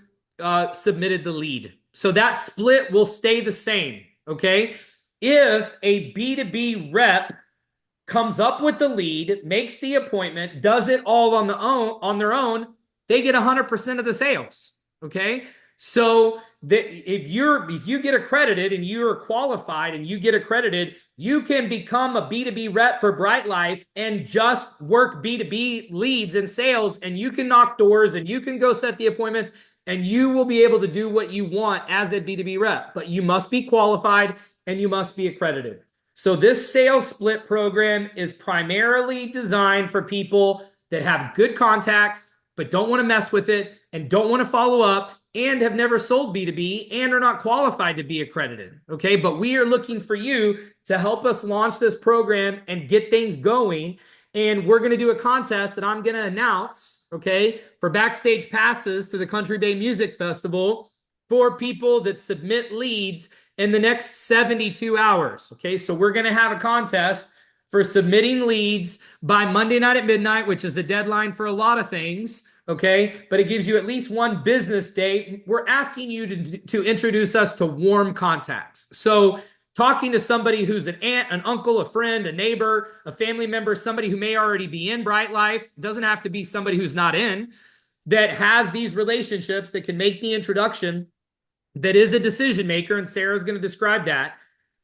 submitted the lead. So that split will stay the same, okay? If a B2B rep comes up with the lead, makes the appointment, does it all on their own, they get 100% of the sales, okay? So if you get accredited and you're qualified and you get accredited, you can become a B2B rep for Bryte Lyfe and just work B2B leads and sales, and you can knock doors and you can go set the appointments, and you will be able to do what you want as a B2B rep, but you must be qualified and you must be accredited. So this sales split program is primarily designed for people that have good contacts, but don't want to mess with it and don't want to follow up and have never sold B2B and are not qualified to be accredited. Okay. But we are looking for you to help us launch this program and get things going. And we're going to do a contest that I'm going to announce, okay, for backstage passes to the Country Day Music Festival for people that submit leads in the next 72 hours. Okay. So we're going to have a contest for submitting leads by Monday night at midnight, which is the deadline for a lot of things. Okay. But it gives you at least one business day. We're asking you to introduce us to warm contacts. So talking to somebody who's an aunt, an uncle, a friend, a neighbor, a family member, somebody who may already be in Bryte Lyfe, doesn't have to be somebody who's not in, that has these relationships that can make the introduction, that is a decision maker, and Sarah's going to describe that.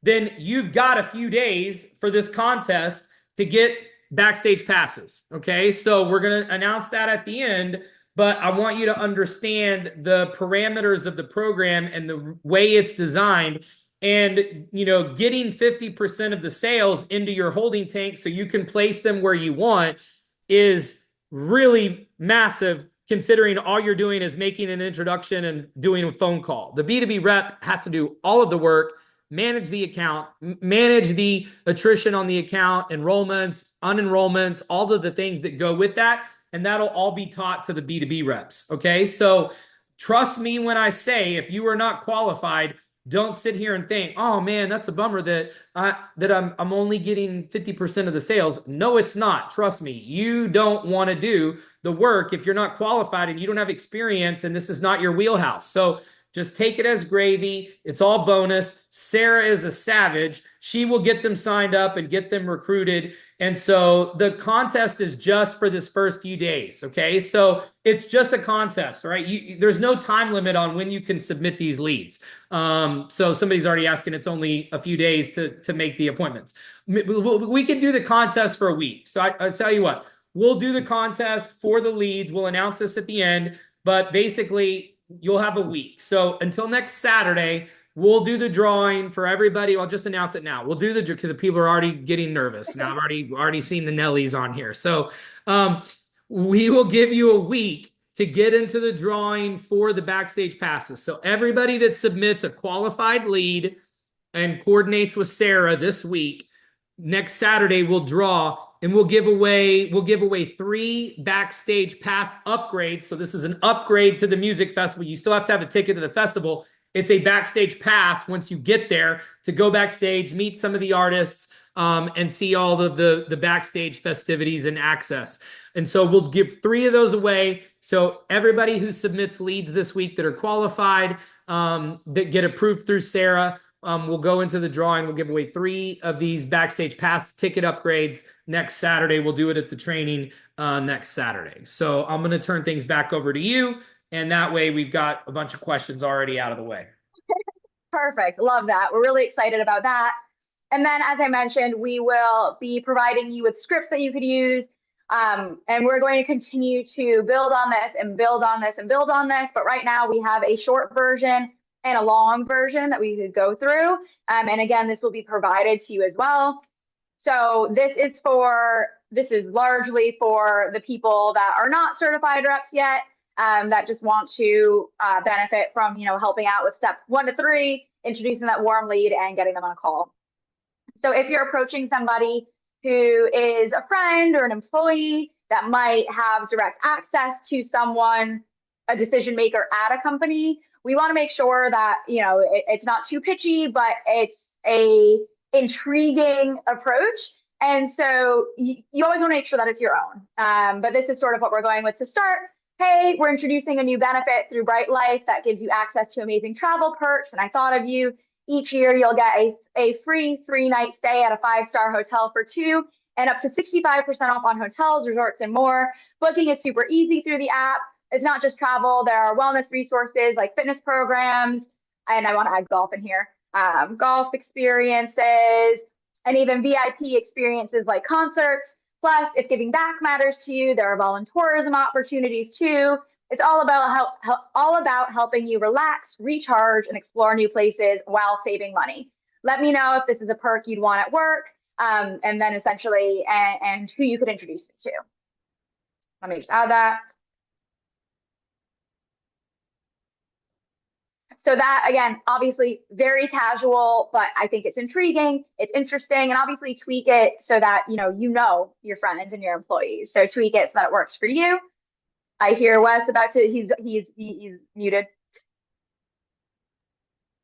Then you've got a few days for this contest to get backstage passes. Okay. So we're going to announce that at the end, but I want you to understand the parameters of the program and the way it's designed. and getting 50% of the sales into your holding tank so you can place them where you want is really massive, considering all you're doing is making an introduction and doing a phone call. The B2B rep has to do all of the work, manage the account, manage the attrition on the account, enrollments, unenrollments, all of the things that go with that. And that'll all be taught to the B2B reps. Okay. So trust me when I say, if you are not qualified, don't sit here and think, oh man, that's a bummer that I'm only getting 50% of the sales. No, it's not. Trust me. You don't want to do the work if you're not qualified and you don't have experience and this is not your wheelhouse. So just take it as gravy. It's all bonus. Sarah is a savage. She will get them signed up and get them recruited. And so the contest is just for this first few days. Okay. So it's just a contest, right? There's no time limit on when you can submit these leads. So somebody's already asking, it's only a few days to make the appointments. We can do the contest for a week. So I'll tell you what, we'll do the contest for the leads. We'll announce this at the end, but basically you'll have a week. So until next Saturday, we'll do the drawing for everybody. I'll just announce it now. We'll do the, because the people are already getting nervous. Now I've already seen the Nellies on here. So we will give you a week to get into the drawing for the backstage passes. So everybody that submits a qualified lead and coordinates with Sarah this week, next Saturday we'll draw and we'll give away 3 backstage pass upgrades. So this is an upgrade to the music festival. You still have to have a ticket to the festival. It's a backstage pass once you get there to go backstage, meet some of the artists, and see all of the backstage festivities and access. And so we'll give 3 of those away. So everybody who submits leads this week that are qualified, that get approved through Sarah, we'll go into the drawing. We'll give away 3 of these backstage pass ticket upgrades next Saturday. We'll do it at the training next Saturday. So I'm going to turn things back over to you. And that way we've got a bunch of questions already out of the way. Perfect. Love that. We're really excited about that. And then, as I mentioned, we will be providing you with scripts that you could use. And we're going to continue to build on this and build on this and build on this. But right now we have a short version and a long version that we could go through. And again, this will be provided to you as well. So this is largely for the people that are not certified reps yet, that just want to benefit from, helping out with step 1 to 3, introducing that warm lead and getting them on a call. So if you're approaching somebody who is a friend or an employee that might have direct access to someone, a decision maker at a company, we want to make sure that, it's not too pitchy, but it's a intriguing approach. And so you always want to make sure that it's your own. But this is sort of what we're going with to start. Hey, we're introducing a new benefit through Bryte Lyfe that gives you access to amazing travel perks. And I thought of you. Each year, you'll get a free 3-night stay at a 5-star hotel for 2 and up to 65% off on hotels, resorts, and more. Booking is super easy through the app. It's not just travel. There are wellness resources like fitness programs. And I want to add golf in here. Golf experiences and even VIP experiences like concerts. Plus, if giving back matters to you, there are volunteerism opportunities too. It's all about helping you relax, recharge, and explore new places while saving money. Let me know if this is a perk you'd want at work, and then essentially, and who you could introduce me to. Let me just add that. So that, again, obviously very casual, but I think it's intriguing, it's interesting, and obviously tweak it so that, you know your friends and your employees. So tweak it so that it works for you. I hear Wes he's muted.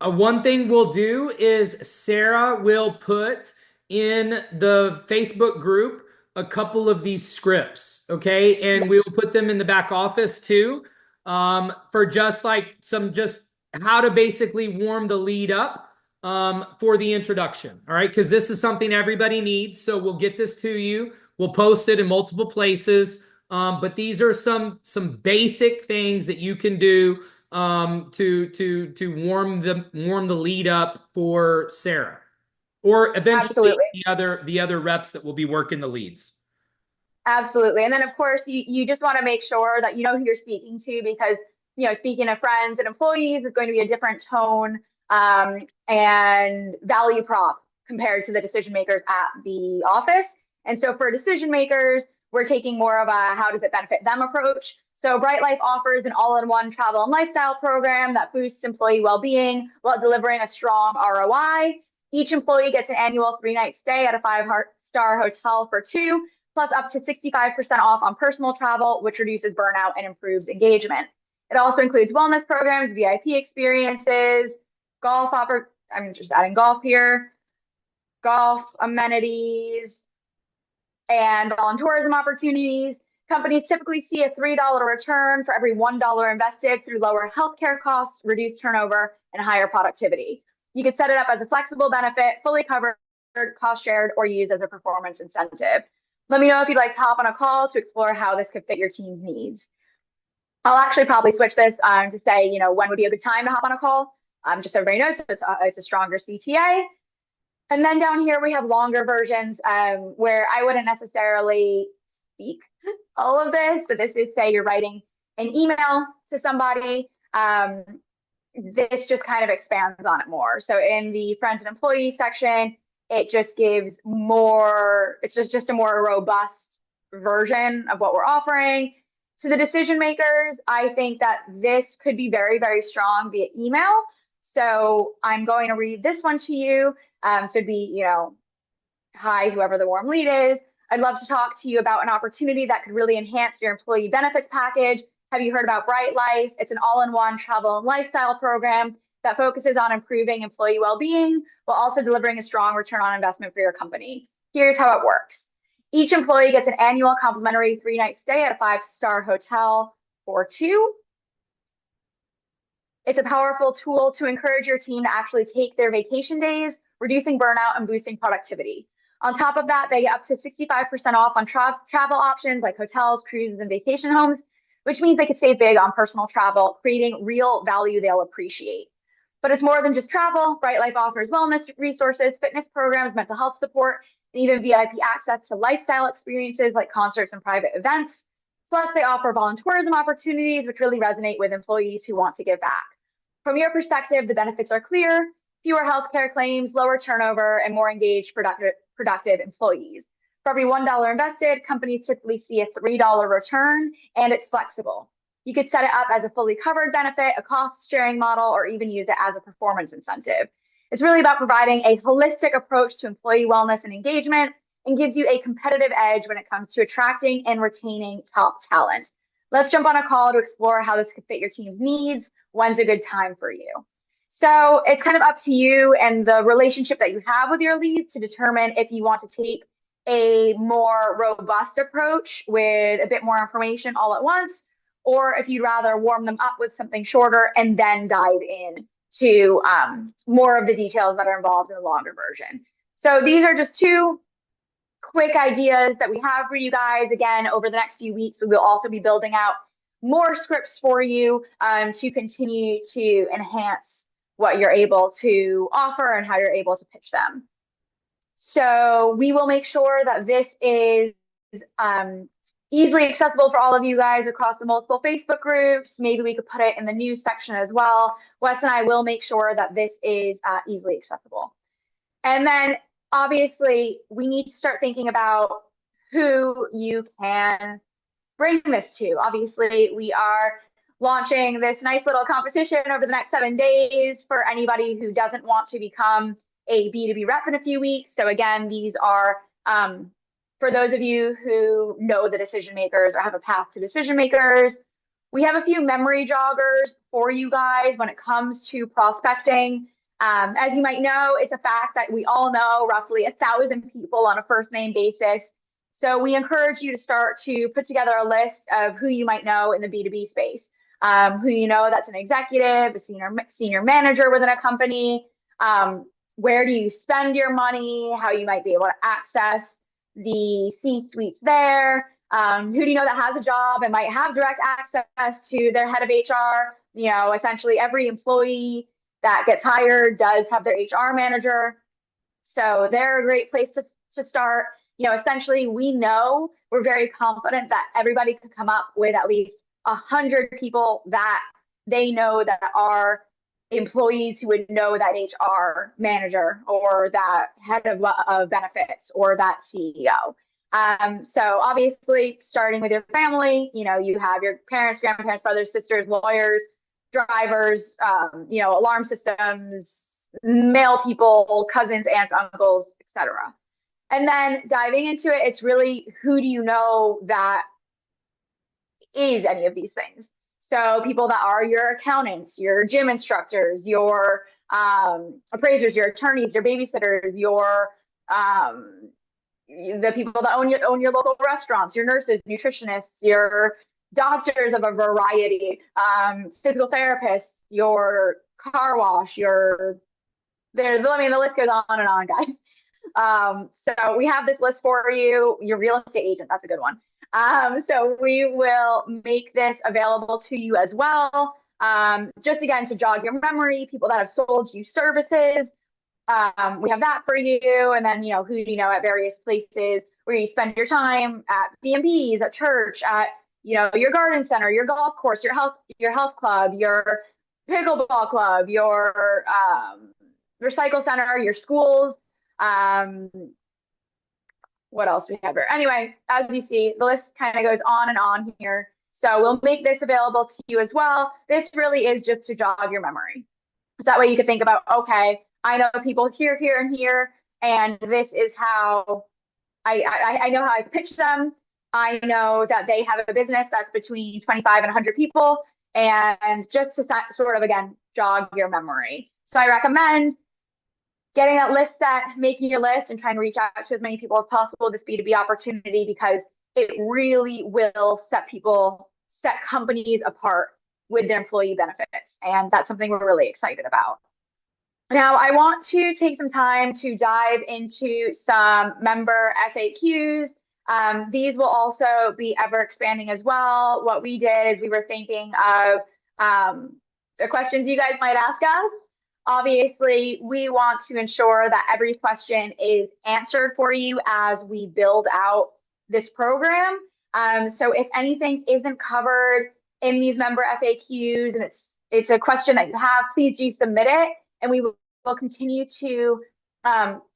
One thing we'll do is Sarah will put in the Facebook group a couple of these scripts, okay? And we'll put them in the back office too, for just how to basically warm the lead up for the introduction, all right? Because this is something everybody needs, so we'll get this to you. We'll post it in multiple places. But these are some basic things that you can do to warm the lead up for Sarah, or eventually the other reps that will be working the leads. Absolutely. And then of course you just want to make sure that you know who you're speaking to, because speaking to friends and employees is going to be a different tone and value prop compared to the decision makers at the office. And so for decision makers, we're taking more of a how does it benefit them approach. So Bryte Lyfe offers an all-in-one travel and lifestyle program that boosts employee well-being while delivering a strong ROI. Each employee gets an annual 3-night stay at a 5-star hotel for 2, plus up to 65% off on personal travel, which reduces burnout and improves engagement. It also includes wellness programs, VIP experiences, I'm just adding golf here, golf amenities, and volunteerism opportunities. Companies typically see a $3 return for every $1 invested through lower healthcare costs, reduced turnover, and higher productivity. You can set it up as a flexible benefit, fully covered, cost shared, or used as a performance incentive. Let me know if you'd like to hop on a call to explore how this could fit your team's needs. I'll actually probably switch this to say, when would be a good time to hop on a call? Just so everybody knows, it's a stronger CTA. And then down here, we have longer versions where I wouldn't necessarily speak all of this, but this is say you're writing an email to somebody. This just kind of expands on it more. So in the friends and employees section, it just gives more, it's just a more robust version of what we're offering. To the decision makers, I think that this could be very, very strong via email. So I'm going to read this one to you. So it'd be, hi, whoever the warm lead is. I'd love to talk to you about an opportunity that could really enhance your employee benefits package. Have you heard about Bryte Lyfe? It's an all-in-one travel and lifestyle program that focuses on improving employee well-being while also delivering a strong return on investment for your company. Here's how it works. Each employee gets an annual complimentary 3-night stay at a 5-star hotel for 2. It's a powerful tool to encourage your team to actually take their vacation days, reducing burnout and boosting productivity. On top of that, they get up to 65% off on travel options like hotels, cruises, and vacation homes, which means they could save big on personal travel, creating real value they'll appreciate. But it's more than just travel. Bryte Lyfe offers wellness resources, fitness programs, mental health support, and even VIP access to lifestyle experiences like concerts and private events. Plus, they offer volunteerism opportunities, which really resonate with employees who want to give back. From your perspective, the benefits are clear: fewer healthcare claims, lower turnover, and more engaged, productive employees. For every $1 invested, companies typically see a $3 return, and it's flexible. You could set it up as a fully covered benefit, a cost sharing model, or even use it as a performance incentive. It's really about providing a holistic approach to employee wellness and engagement, and gives you a competitive edge when it comes to attracting and retaining top talent. Let's jump on a call to explore how this could fit your team's needs. When's a good time for you? So it's kind of up to you and the relationship that you have with your leads to determine if you want to take a more robust approach with a bit more information all at once, or if you'd rather warm them up with something shorter and then dive in to more of the details that are involved in the longer version. So these are just 2 quick ideas that we have for you guys. Again, over the next few weeks, we will also be building out more scripts for you to continue to enhance what you're able to offer and how you're able to pitch them. So we will make sure that this is easily accessible for all of you guys across the multiple Facebook groups. Maybe we could put it in the news section as well. Wes and I will make sure that this is easily accessible. And then obviously we need to start thinking about who you can bring this to. Obviously, we are launching this nice little competition over the next 7 days for anybody who doesn't want to become a B2B rep in a few weeks. So again, these are for those of you who know the decision makers or have a path to decision makers. We have a few memory joggers for you guys when it comes to prospecting. As you might know, it's a fact that we all know roughly 1,000 people on a first name basis. So we encourage you to start to put together a list of who you might know in the B2B space, who you know that's an executive, a senior manager within a company. Where do you spend your money? How you might be able to access the C-suites there. Who do you know that has a job and might have direct access to their head of HR? Essentially every employee that gets hired does have their HR manager. So they're a great place to start. Essentially we're very confident that everybody could come up with at least 100 people that they know that are employees who would know that HR manager or that head of benefits or that CEO. So obviously, starting with your family, you have your parents, grandparents, brothers, sisters, lawyers, drivers, alarm systems, mail people, cousins, aunts, uncles, etc. And then diving into it, it's really who do you know that is any of these things. So people that are your accountants, your gym instructors, your appraisers, your attorneys, your babysitters, your the people that own your local restaurants, your nurses, nutritionists, your doctors of a variety, physical therapists, your car wash, the list goes on and on, guys. So we have this list for you. Your real estate agent, that's a good one. So we will make this available to you as well. Just again, to jog your memory, people that have sold you services. We have that for you. And then, who do you know at various places where you spend your time at B&Bs, at church, at, your garden center, your golf course, your health club, your pickleball club, your recycle center, your schools. What else we have here? Anyway, as you see, the list kind of goes on and on here. So we'll make this available to you as well. This really is just to jog your memory. So that way you can think about, okay, I know people here, here, and here, and this is how I know how I pitch them. I know that they have a business that's between 25 and 100 people, and just to sort of, again, jog your memory. So I recommend getting that list set, making your list, and trying to reach out to as many people as possible, this B2B opportunity, because it really will set companies apart with their employee benefits. And that's something we're really excited about. Now, I want to take some time to dive into some member FAQs. These will also be ever expanding as well. What we did is we were thinking of the questions you guys might ask us. Obviously, we want to ensure that every question is answered for you as we build out this program. So if anything isn't covered in these member FAQs and it's a question that you have, please do submit it, and we will continue to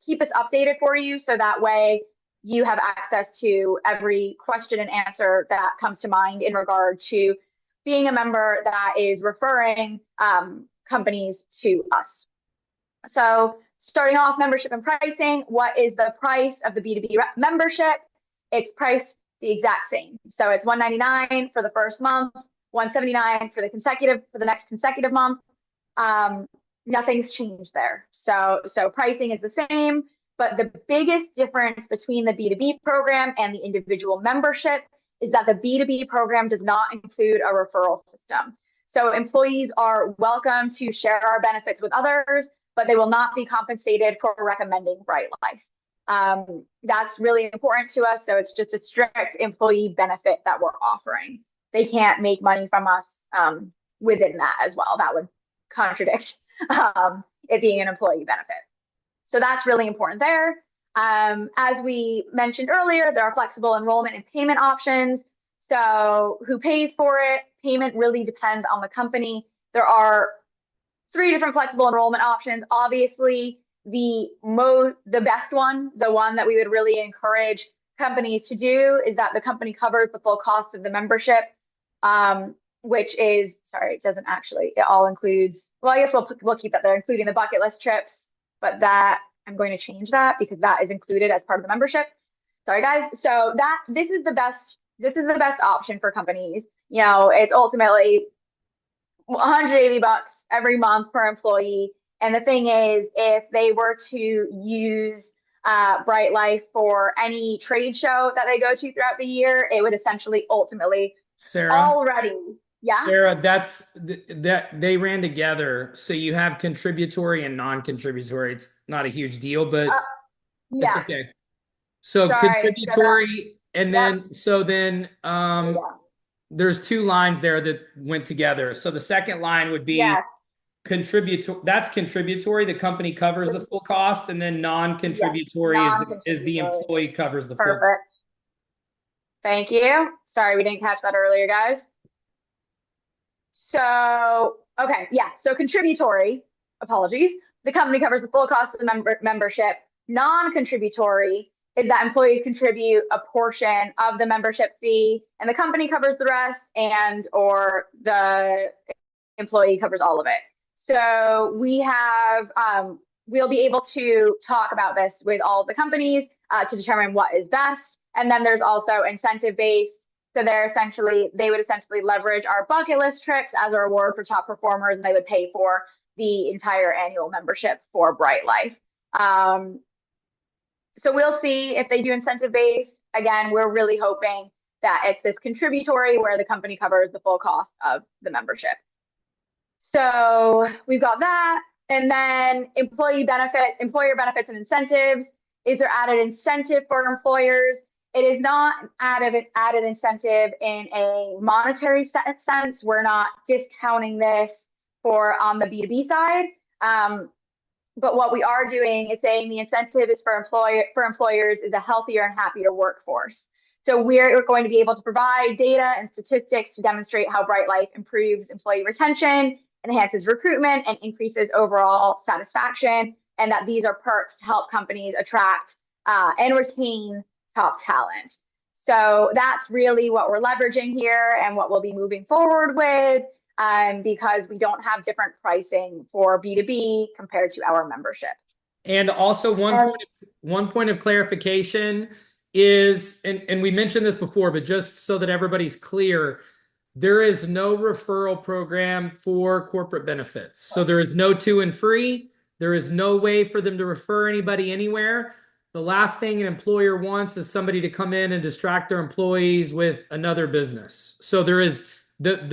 keep us updated for you, so that way you have access to every question and answer that comes to mind in regard to being a member that is referring companies to us. So starting off, membership and pricing. What is the price of the B2B membership? It's priced the exact same. So it's $199 for the first month, $179 for the next consecutive month. Nothing's changed there. So pricing is the same, but the biggest difference between the B2B program and the individual membership is that the B2B program does not include a referral system. So employees are welcome to share our benefits with others, but they will not be compensated for recommending Bryte Lyfe. That's really important to us. So it's just a strict employee benefit that we're offering. They can't make money from us within that as well. That would contradict it being an employee benefit. So that's really important there. As we mentioned earlier, there are flexible enrollment and payment options. So who pays for it? Payment really depends on the company. There are 3 different flexible enrollment options. Obviously, the best one, the one that we would really encourage companies to do, is that the company covers the full cost of the membership, which is, sorry, it doesn't actually, it all includes, well, I guess we'll keep that there, including the bucket list trips, but that, I'm going to change that because that is included as part of the membership. Sorry, guys. So this is the best option for companies. It's ultimately $180 every month per employee. And the thing is, if they were to use Bryte Lyfe for any trade show that they go to throughout the year, it would essentially ultimately already. Yeah. Sarah, that they ran together. So you have contributory and non-contributory. It's not a huge deal, but yeah, it's okay. So contributory, and then there's 2 lines there that went together. So the second line would be contributory. That's contributory. The company covers the full cost, and then non-contributory is the employee covers the full. Perfect. Thank you. Sorry, we didn't catch that earlier, guys. So, Okay, yeah. So contributory, apologies. The company covers the full cost of the membership. Non-contributory is that employees contribute a portion of the membership fee, and the company covers the rest, and or the employee covers all of it. So we have, we'll be able to talk about this with all of the companies to determine what is best. And then there's also incentive-based. So they would essentially leverage our bucket list trips as a reward for top performers, and they would pay for the entire annual membership for Bryte Lyfe. So we'll see if they do incentive-based. Again, we're really hoping that it's this contributory where the company covers the full cost of the membership. So we've got that. And then employer benefits and incentives. Is there added incentive for employers? It is not added incentive in a monetary sense. We're not discounting this for on the B2B side. But what we are doing is saying the incentive is for employers is a healthier and happier workforce. So we're going to be able to provide data and statistics to demonstrate how Bryte Lyfe improves employee retention, enhances recruitment, and increases overall satisfaction, and that these are perks to help companies attract and retain top talent. So that's really what we're leveraging here and what we'll be moving forward with, because we don't have different pricing for B2B compared to our membership. And also one point of clarification is, and we mentioned this before, but just so that everybody's clear, there is no referral program for corporate benefits. So there is no to and free. There is no way for them to refer anybody anywhere. The last thing an employer wants is somebody to come in and distract their employees with another business. So there is the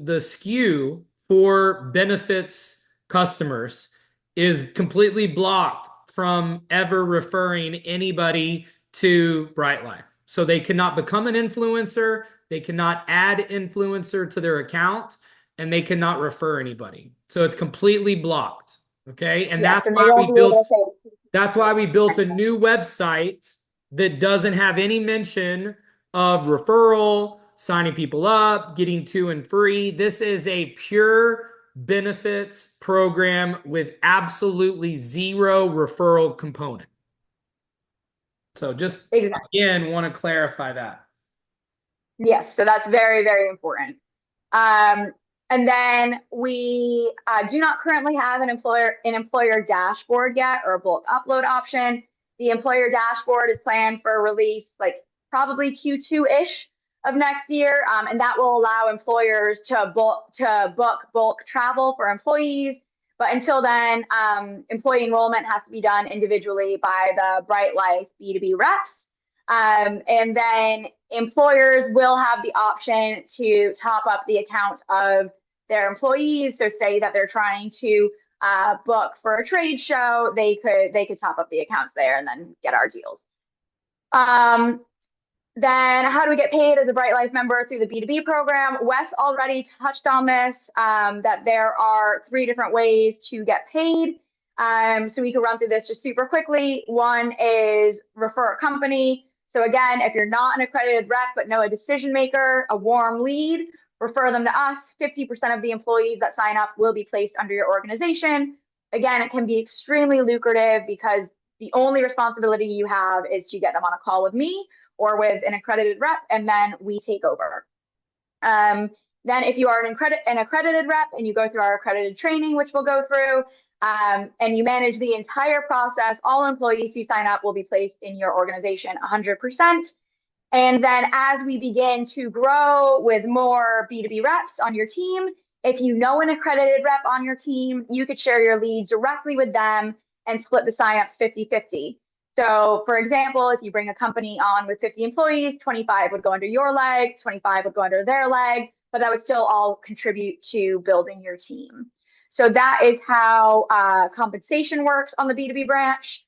SKU for benefits customers is completely blocked from ever referring anybody to Bryte Lyfe. So they cannot become an influencer, they cannot add influencer to their account, and they cannot refer anybody. So it's completely blocked. Okay. And Yes, that's why we built a new website that doesn't have any mention of referral, signing people up, getting to and free. This is a pure benefits program with absolutely zero referral component. So just again, want to clarify that. Yes, so that's very, very important. And then we do not currently have an employer dashboard yet, or a bulk upload option. The employer dashboard is planned for release like probably Q2-ish of next year, and that will allow employers to book bulk travel for employees. But until then, employee enrollment has to be done individually by the Bryte Lyfe B2B reps. And then employers will have the option to top up the account of their employees. So say that they're trying to book for a trade show, they could top up the accounts there and then get our deals. Then how do we get paid as a Bryte Lyfe member through the B2B program? Wes already touched on this, that there are 3 different ways to get paid. So we can run through this just super quickly. One is refer a company. So again, if you're not an accredited rep but know a decision maker, a warm lead, refer them to us. 50% of the employees that sign up will be placed under your organization. Again, it can be extremely lucrative because the only responsibility you have is to get them on a call with me or with an accredited rep, and then we take over. Then if you are an accredited rep and you go through our accredited training, which we'll go through, and you manage the entire process, all employees who sign up will be placed in your organization 100%. And then as we begin to grow with more B2B reps on your team, if you know an accredited rep on your team, you could share your lead directly with them and split the signups 50-50. So for example, if you bring a company on with 50 employees, 25 would go under your leg, 25 would go under their leg, but that would still all contribute to building your team. So that is how compensation works on the B2B branch.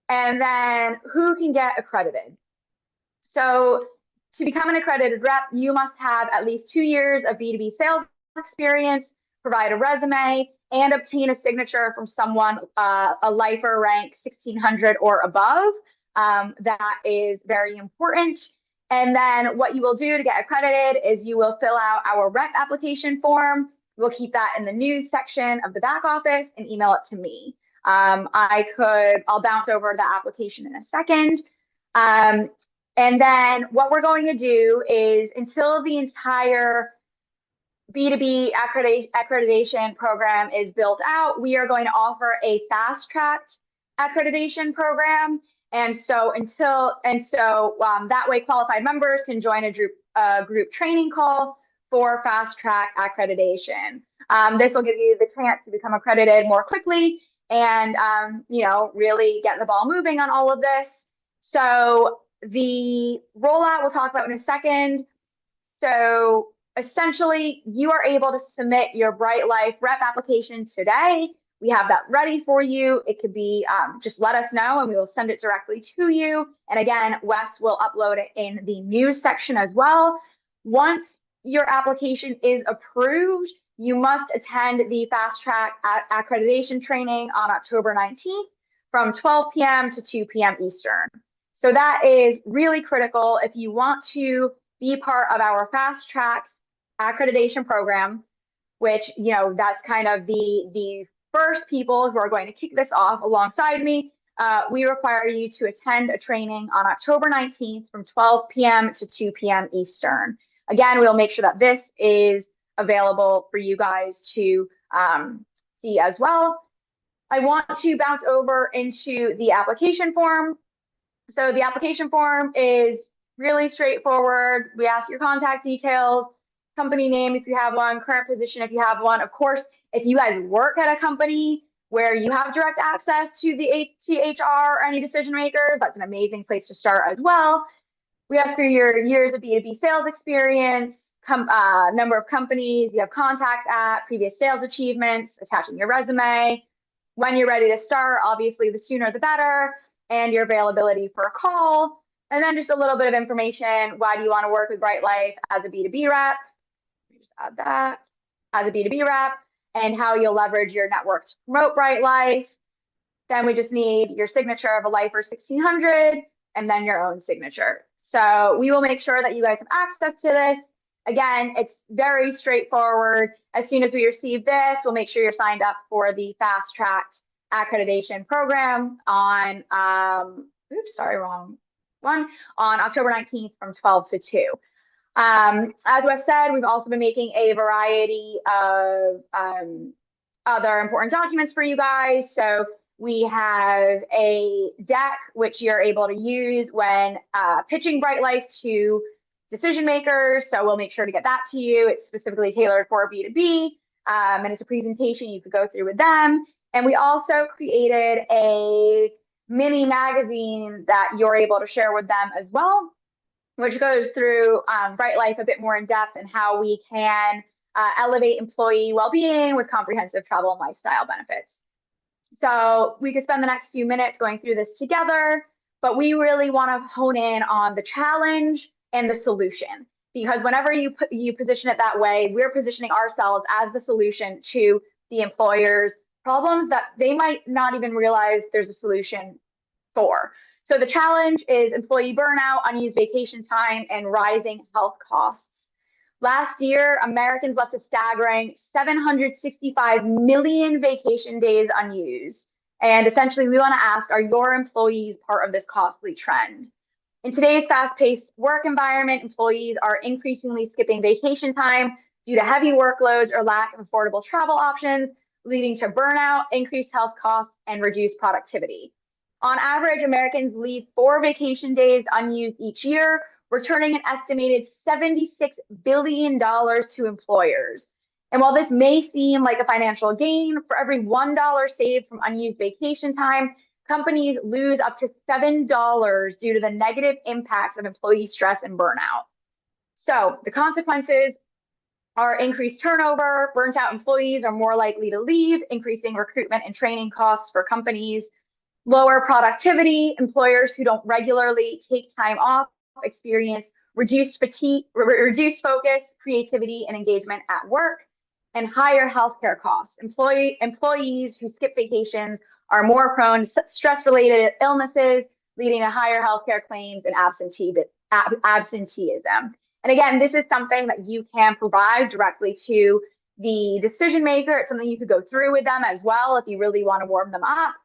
And then who can get accredited? So to become an accredited rep, you must have at least 2 years of B2B sales experience, provide a resume, and obtain a signature from someone, a lifer rank 1600 or above. That is very important. And then what you will do to get accredited is you will fill out our rep application form. we'll keep that in the news section of the back office and email it to me. I'll bounce over the application in a second. And then what we're going to do is, until the entire B2B accreditation program is built out, we are going to offer a fast-tracked accreditation program. And so that way qualified members can join a group training call for fast-track accreditation. This will give you the chance to become accredited more quickly and really get the ball moving on all of this. So the rollout we'll talk about in a second. So essentially, you are able to submit your Bryte Lyfe rep application today. We have that ready for you. It could be just let us know and we will send it directly to you. And again, Wes will upload it in the news section as well. Once your application is approved, you must attend the fast track accreditation training on October 19th from 12 p.m. to 2 p.m. Eastern. So that is really critical if you want to be part of our fast track accreditation program, which, that's kind of the first people who are going to kick this off alongside me. We require you to attend a training on October 19th from 12 p.m. to 2 p.m. Eastern. Again, we'll make sure that this is available for you guys to see as well. I want to bounce over into the application form. So the application form is really straightforward. We ask your contact details, company name if you have one, current position if you have one. Of course, if you guys work at a company where you have direct access to the HR or any decision makers, that's an amazing place to start as well. We ask for your years of B2B sales experience, number of companies you have contacts at, previous sales achievements, attaching your resume, when you're ready to start, obviously the sooner the better, and your availability for a call. And then just a little bit of information. Why do you want to work with Bryte Lyfe as a B2B rep? Let me just add that, as a B2B rep, and how you'll leverage your network to promote Bryte Lyfe. Then we just need your signature of a Lifer 1600 and then your own signature. So we will make sure that you guys have access to this. Again, it's very straightforward. As soon as we receive this, we'll make sure you're signed up for the fast tracked accreditation program on, on October 19th from 12 to 2. As Wes said, we've also been making a variety of other important documents for you guys. So we have a deck which you're able to use when pitching Bryte Lyfe to decision makers. So we'll make sure to get that to you. It's specifically tailored for B2B, and it's a presentation you could go through with them. And we also created a mini magazine that you're able to share with them as well, which goes through Bryte Lyfe a bit more in depth and how we can elevate employee well-being with comprehensive travel and lifestyle benefits. So we could spend the next few minutes going through this together, but we really want to hone in on the challenge and the solution, because whenever you position it that way, we're positioning ourselves as the solution to the employer's problems that they might not even realize there's a solution for. So the challenge is employee burnout, unused vacation time, and rising health costs. Last year, Americans left a staggering 765 million vacation days unused. And essentially, we want to ask, are your employees part of this costly trend? In today's fast-paced work environment, employees are increasingly skipping vacation time due to heavy workloads or lack of affordable travel options, leading to burnout, increased health costs, and reduced productivity. On average, Americans leave 4 vacation days unused each year, returning an estimated $76 billion to employers. And while this may seem like a financial gain, for every $1 saved from unused vacation time, companies lose up to $7 due to the negative impacts of employee stress and burnout. So the consequences are increased turnover. Burnt out employees are more likely to leave, increasing recruitment and training costs for companies. Lower productivity. Employers who don't regularly take time off experience reduced fatigue, reduced focus, creativity, and engagement at work. And higher healthcare costs. Employees who skip vacations are more prone to stress-related illnesses, leading to higher healthcare claims and absenteeism. And again, this is something that you can provide directly to the decision maker. It's something you could go through with them as well if you really want to warm them up.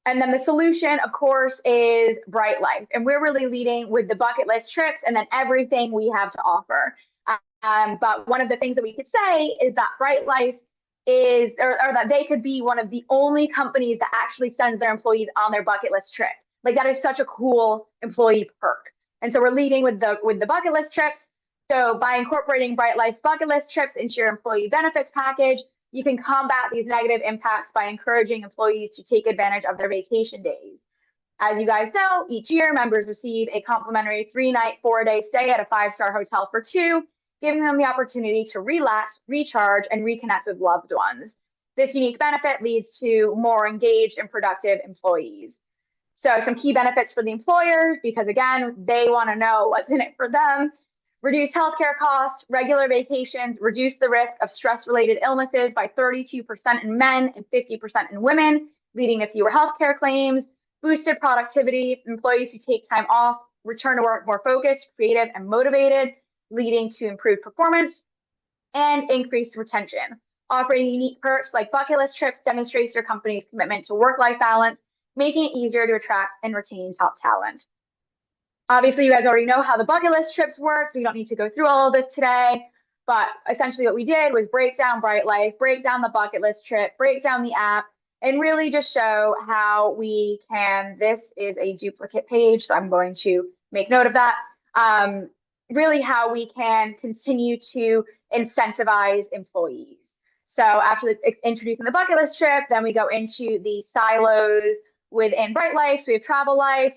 And then the solution, of course, is Bryte Lyfe. And we're really leading with the bucket list trips and then everything we have to offer. But one of the things that we could say is that Bryte Lyfe is, or that they could be one of the only companies that actually sends their employees on their bucket list trip. Like that is such a cool employee perk. And so we're leading with the bucket list trips. So by incorporating Bryte Lyfe's bucket list trips into your employee benefits package, you can combat these negative impacts by encouraging employees to take advantage of their vacation days. As you guys know, each year members receive a complimentary 3-night, 4-day stay at a 5-star hotel for 2, giving them the opportunity to relax, recharge, and reconnect with loved ones. This unique benefit leads to more engaged and productive employees. So some key benefits for the employers, because again, they want to know what's in it for them. Reduce healthcare costs, regular vacations, reduce the risk of stress-related illnesses by 32% in men and 50% in women, leading to fewer healthcare claims. Boosted productivity, employees who take time off return to work more focused, creative, and motivated, leading to improved performance and increased retention. Offering unique perks like bucket list trips demonstrates your company's commitment to work-life balance, making it easier to attract and retain top talent. Obviously, you guys already know how the bucket list trips work, so we don't need to go through all of this today. But essentially what we did was break down Bryte Lyfe, break down the bucket list trip, break down the app, and really just show how we can, this is a duplicate page, so I'm going to make note of that, really how we can continue to incentivize employees. So after introducing the bucket list trip, then we go into the silos within Bryte Lyfe. So we have Travel Life.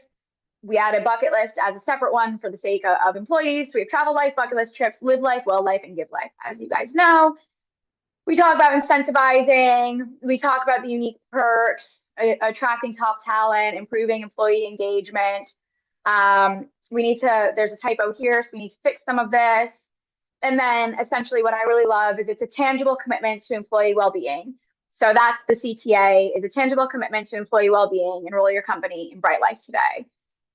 We added bucket list as a separate one for the sake of employees. So we have Travel Life, bucket list trips, Live Life, Well Life, and Give Life. As you guys know, we talk about incentivizing. We talk about the unique perks, attracting top talent, improving employee engagement. There's a typo here, so we need to fix some of this. And then essentially what I really love is it's a tangible commitment to employee well-being. So that's the CTA, is a tangible commitment to employee well-being. Enroll your company in Bryte Lyfe today.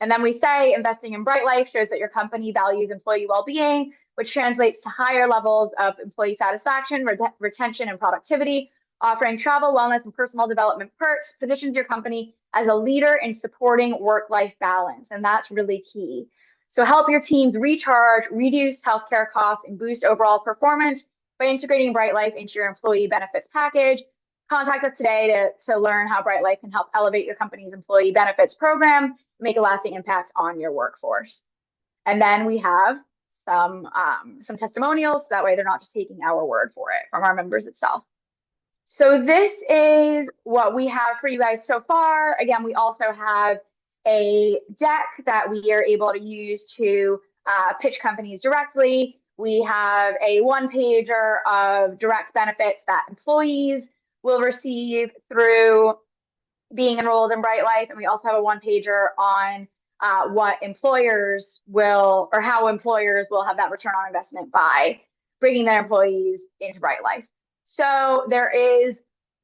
And then we say investing in Bryte Lyfe shows that your company values employee well-being, which translates to higher levels of employee satisfaction, retention, and productivity. Offering travel, wellness, and personal development perks positions your company as a leader in supporting work-life balance. And that's really key. So help your teams recharge, reduce healthcare costs, and boost overall performance by integrating Bryte Lyfe into your employee benefits package. Contact us today to learn how Bryte Lyfe can help elevate your company's employee benefits program, make a lasting impact on your workforce. And then we have some testimonials, so that way they're not just taking our word for it from our members itself. So this is what we have for you guys so far. Again, we also have a deck that we are able to use to pitch companies directly. We have a one-pager of direct benefits that employees will receive through being enrolled in Bryte Lyfe. And we also have a one-pager on what employers will, or how employers will have that return on investment by bringing their employees into Bryte Lyfe. So there is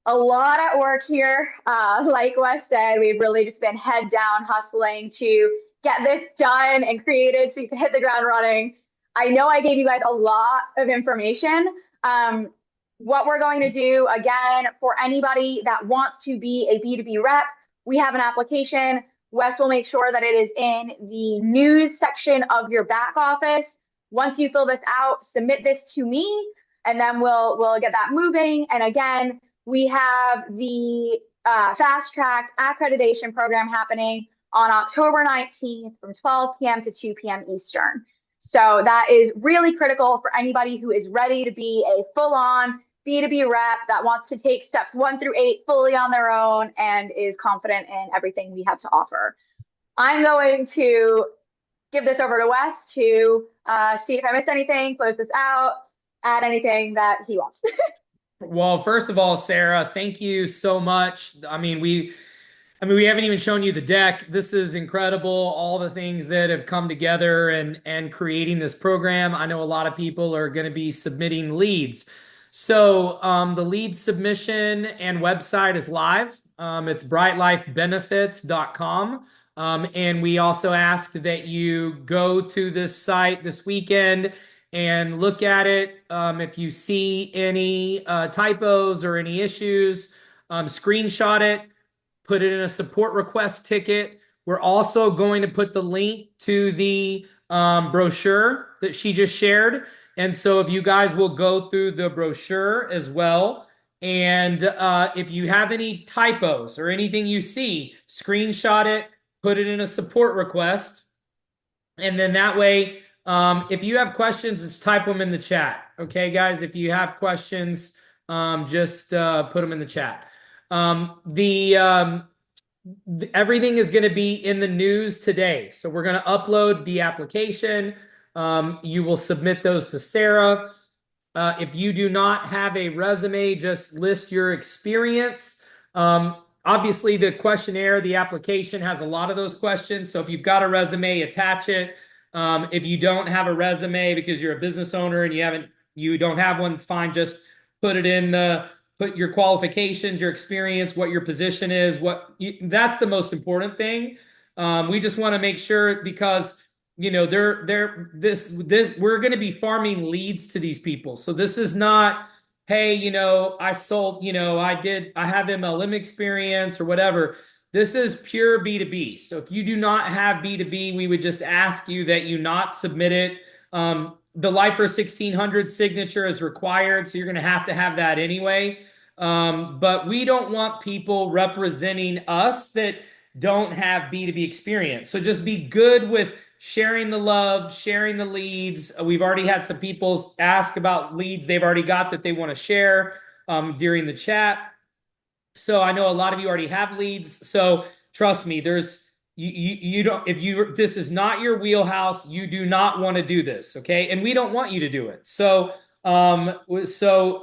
a lot at work here. Like Wes said, we've really just been head down hustling to get this done and created so you can hit the ground running. I know I gave you guys a lot of information. What we're going to do, again, for anybody that wants to be a B2B rep, we have an application. Wes will make sure that it is in the news section of your back office. Once you fill this out, submit this to me, and then we'll get that moving. And again, we have the fast track accreditation program happening on October 19th from 12 p.m. to 2 p.m. Eastern. So that is really critical for anybody who is ready to be a full-on B2B rep that wants to take steps 1 through 8 fully on their own and is confident in everything we have to offer. I'm going to give this over to Wes to see if I missed anything, close this out, add anything that he wants. Well, first of all, Sarah, thank you so much. I mean, we haven't even shown you the deck. This is incredible. All the things that have come together and creating this program. I know a lot of people are going to be submitting leads. So the lead submission and website is live. It's brytelifebenefits.com. And we also ask that you go to this site this weekend and look at it. If you see any typos or any issues, screenshot it, put it in a support request ticket. We're also going to put the link to the brochure that she just shared. And so if you guys will go through the brochure as well, and if you have any typos or anything you see, screenshot it, put it in a support request. And then that way, if you have questions, just type them in the chat. Okay, guys, if you have questions, just put them in the chat. Everything is going to be in the news today. So we're going to upload the application. You will submit those to Sarah. If you do not have a resume, just list your experience. Obviously, the questionnaire, the application has a lot of those questions. So if you've got a resume, attach it. If you don't have a resume because you're a business owner and you don't have one, it's fine. Just put it in put your qualifications, your experience, what your position is. That's the most important thing. We just want to make sure because we're going to be farming leads to these people. So this is not, hey, I sold, I have MLM experience or whatever. This is pure B2B. So if you do not have B2B, we would just ask you that you not submit it. The Lifer 1600 signature is required, so you're going to have that anyway. But we don't want people representing us that don't have B2B experience. So just be good with sharing the love, sharing the leads. We've already had some people ask about leads they've already got that they want to share during the chat. So I know a lot of you already have leads. So trust me, you don't, this is not your wheelhouse, you do not want to do this. Okay. And we don't want you to do it. So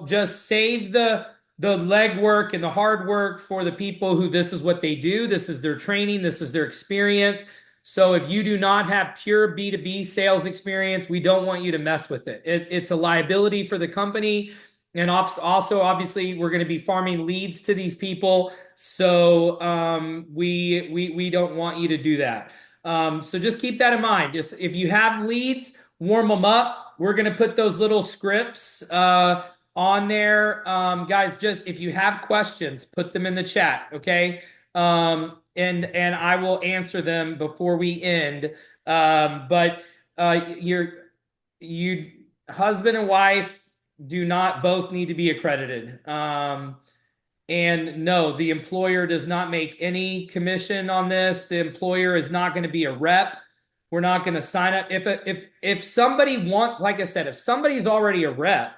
just save the legwork and the hard work for the people who this is what they do. This is their training. This is their experience. So if you do not have pure B2B sales experience, we don't want you to mess with it. It's a liability for the company. And also, obviously, we're going to be farming leads to these people. So we don't want you to do that. So just keep that in mind. Just if you have leads, warm them up. We're going to put those little scripts on there. Guys, just if you have questions, put them in the chat, okay? And I will answer them before we end. But you husband and wife do not both need to be accredited. And no, the employer does not make any commission on this. The employer is not going to be a rep. We're not going to sign up. If somebody wants, like I said, if somebody's already a rep,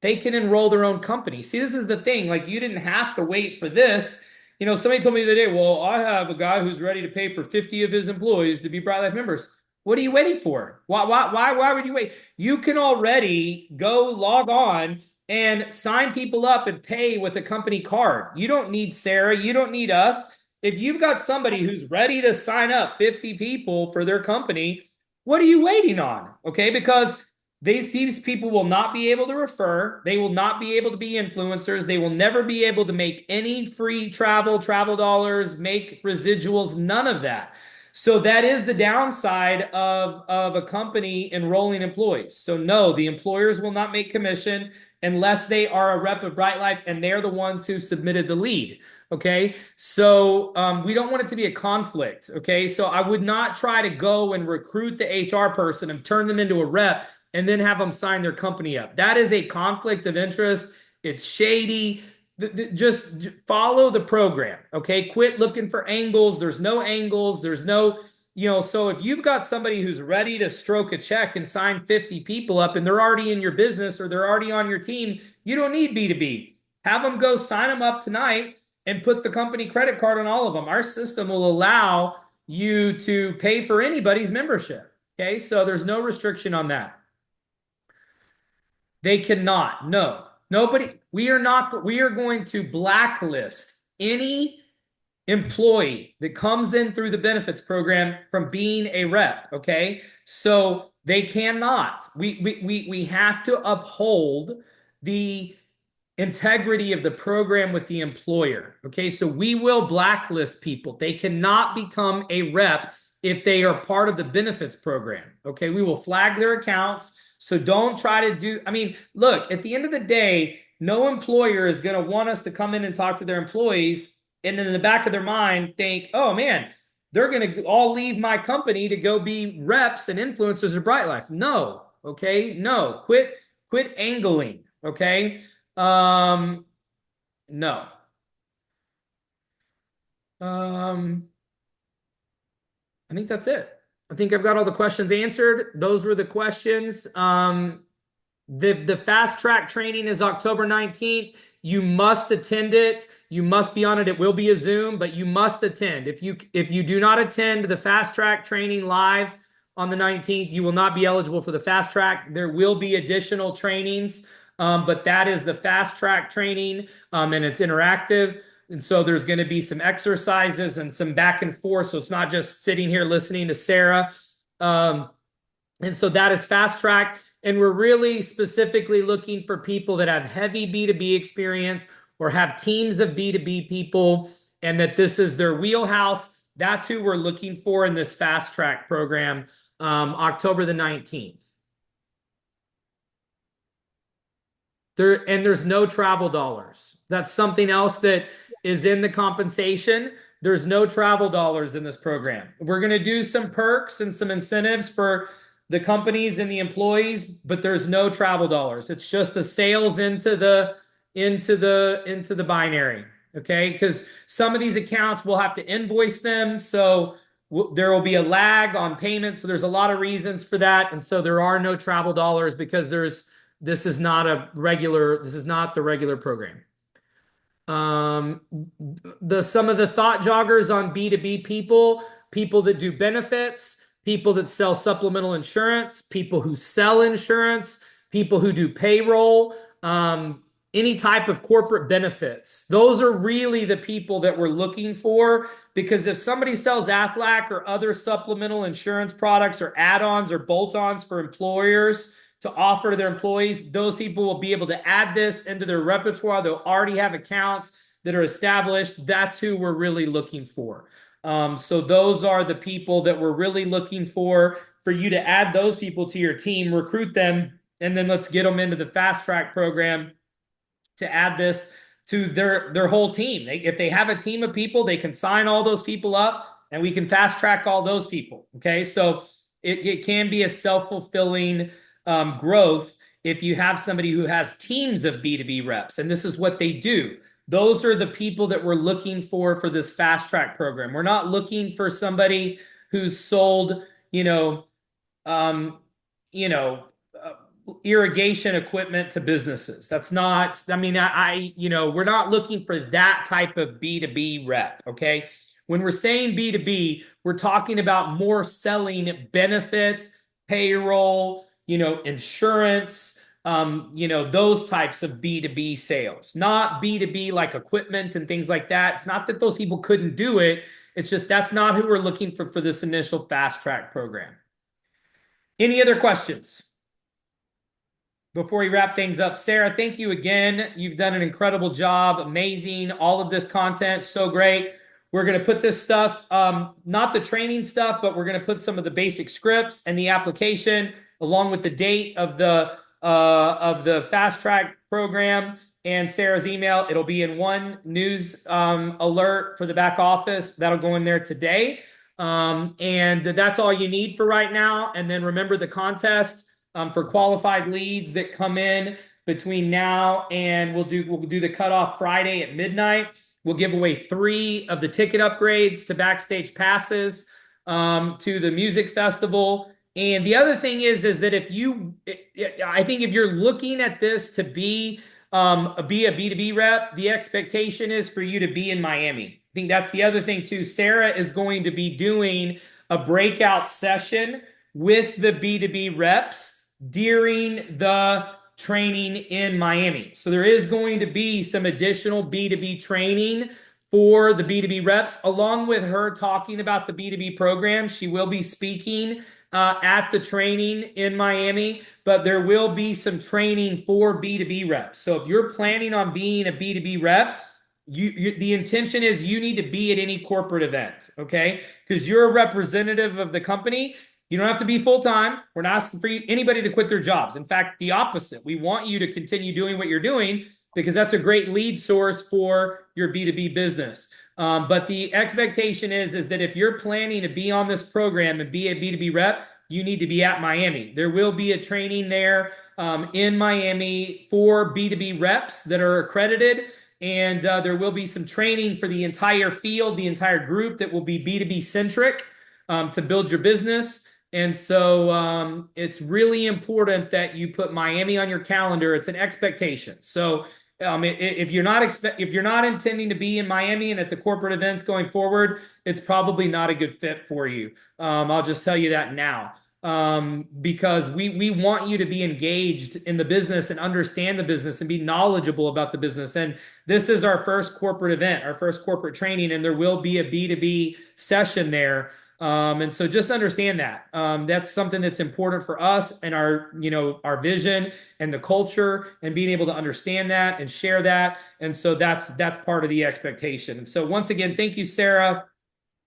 they can enroll their own company. See, this is the thing. Like, you didn't have to wait for this. Somebody told me the other day, well, I have a guy who's ready to pay for 50 of his employees to be Bryte Lyfe members. What are you waiting for? Why would you wait? You can already go log on and sign people up and pay with a company card. You don't need Sarah. You don't need us. If you've got somebody who's ready to sign up 50 people for their company, what are you waiting on? Okay, because these people will not be able to refer. They will not be able to be influencers. They will never be able to make any free travel dollars, make residuals, none of that. So that is the downside of a company enrolling employees. So no, the employers will not make commission unless they are a rep of Bryte Lyfe and they're the ones who submitted the lead. Okay, so we don't want it to be a conflict. Okay, so I would not try to go and recruit the HR person and turn them into a rep and then have them sign their company up. That is a conflict of interest. It's shady. Just follow the program, okay? Quit looking for angles. There's no angles. There's no, so if you've got somebody who's ready to stroke a check and sign 50 people up and they're already in your business or they're already on your team, you don't need B2B. Have them go sign them up tonight and put the company credit card on all of them. Our system will allow you to pay for anybody's membership, okay? So there's no restriction on that. They cannot, no. Nobody, we are going to blacklist any employee that comes in through the benefits program from being a rep, okay? So they cannot. We have to uphold the integrity of the program with the employer, okay? So we will blacklist people. They cannot become a rep if they are part of the benefits program, okay? We will flag their accounts. So don't try to do, I mean, look, at the end of the day, no employer is going to want us to come in and talk to their employees and then in the back of their mind think, oh man, they're going to all leave my company to go be reps and influencers of Bryte Lyfe. No, okay, no, quit angling, okay. No. I think that's it. I think I've got all the questions answered. Those were the questions. The fast track training is October 19th. You must attend it. You must be on it. It will be a Zoom, but you must attend. If you do not attend the fast track training live on the 19th, you will not be eligible for the fast track. There will be additional trainings, but that is the fast track training, and it's interactive. And so there's going to be some exercises and some back and forth. So it's not just sitting here listening to Sarah. And so that is fast track. And we're really specifically looking for people that have heavy B2B experience or have teams of B2B people and that this is their wheelhouse. That's who we're looking for in this fast track program, October the 19th. There's no travel dollars. That's something else that is in the compensation. There's no travel dollars in this program. We're going to do some perks and some incentives for the companies and the employees, but there's no travel dollars. It's just the sales into the binary. Okay, because some of these accounts will have to invoice them, so there will be a lag on payments. So there's a lot of reasons for that, and so there are no travel dollars because this is not the regular program. Some of the thought joggers on B2B people that do benefits, people that sell supplemental insurance, people who sell insurance, people who do payroll, any type of corporate benefits. Those are really the people that we're looking for, because if somebody sells Aflac or other supplemental insurance products or add-ons or bolt-ons for employers to offer to their employees, those people will be able to add this into their repertoire. They'll already have accounts that are established. That's who we're really looking for. So those are the people that we're really looking for you to add those people to your team, recruit them, and then let's get them into the fast track program to add this to their whole team. If they have a team of people, they can sign all those people up and we can fast track all those people. Okay, so it can be a self-fulfilling growth if you have somebody who has teams of B2B reps, and this is what they do. Those are the people that we're looking for this fast track program. We're not looking for somebody who's sold, irrigation equipment to businesses. That's not, I mean, we're not looking for that type of B2B rep. Okay. When we're saying B2B, we're talking about more selling benefits, payroll, insurance, those types of B2B sales, not B2B like equipment and things like that. It's not that those people couldn't do it. It's just, that's not who we're looking for this initial fast track program. Any other questions before we wrap things up? Sarah, thank you again. You've done an incredible job. Amazing. All of this content, so great. We're going to put this stuff, not the training stuff, but we're going to put some of the basic scripts and the application along with the date of the fast track program and Sarah's email. It'll be in one news alert for the back office. That'll go in there today. And that's all you need for right now. And then remember the contest for qualified leads that come in between now and we'll do the cutoff Friday at midnight. We'll give away 3 of the ticket upgrades to backstage passes to the music festival. And the other thing is that I think if you're looking at this to be a B2B rep, the expectation is for you to be in Miami. I think that's the other thing too. Sarah is going to be doing a breakout session with the B2B reps during the training in Miami. So there is going to be some additional B2B training for the B2B reps, along with her talking about the B2B program. She will be speaking at the training in Miami, but there will be some training for B2B reps. So if you're planning on being a B2B rep, the intention is you need to be at any corporate event, okay? Because you're a representative of the company. You don't have to be full-time. We're not asking for anybody to quit their jobs. In fact, the opposite. We want you to continue doing what you're doing because that's a great lead source for your B2B business. But the expectation is that if you're planning to be on this program and be a B2B rep, you need to be at Miami. There will be a training there in Miami for B2B reps that are accredited. And there will be some training for the entire field, the entire group that will be B2B centric to build your business. And so it's really important that you put Miami on your calendar. It's an expectation. So if you're not intending to be in Miami and at the corporate events going forward, it's probably not a good fit for you. I'll just tell you that now. Because we want you to be engaged in the business and understand the business and be knowledgeable about the business. And this is our first corporate event, our first corporate training, and there will be a B2B session there. And so just understand that that's something that's important for us and our vision and the culture and being able to understand that and share that. And so that's part of the expectation. And so once again, thank you, Sarah.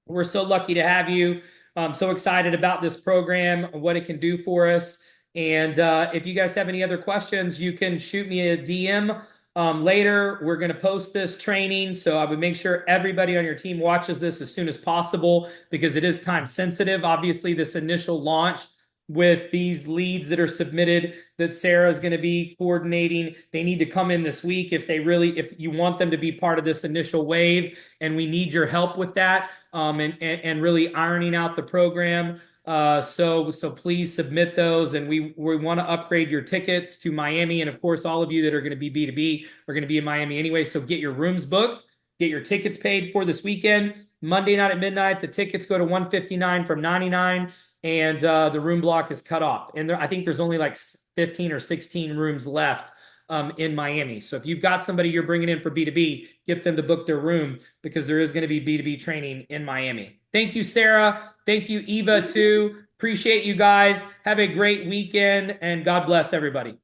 We're so lucky to have you. I'm so excited about this program and what it can do for us. And if you guys have any other questions, you can shoot me a DM later. We're going to post this training. So I would make sure everybody on your team watches this as soon as possible because it is time sensitive. Obviously, this initial launch with these leads that are submitted that Sarah is going to be coordinating, they need to come in this week if you want them to be part of this initial wave, and we need your help with that and really ironing out the program. So please submit those, and we want to upgrade your tickets to Miami, and of course all of you that are going to be B2B are going to be in Miami anyway. So get your rooms booked, get your tickets paid for this weekend. Monday night at midnight, the tickets go to $159 from $99. And the room block is cut off. And I think there's only like 15 or 16 rooms left in Miami. So if you've got somebody you're bringing in for B2B, get them to book their room because there is going to be B2B training in Miami. Thank you, Sarah. Thank you, Eva, too. Appreciate you guys. Have a great weekend, and God bless everybody.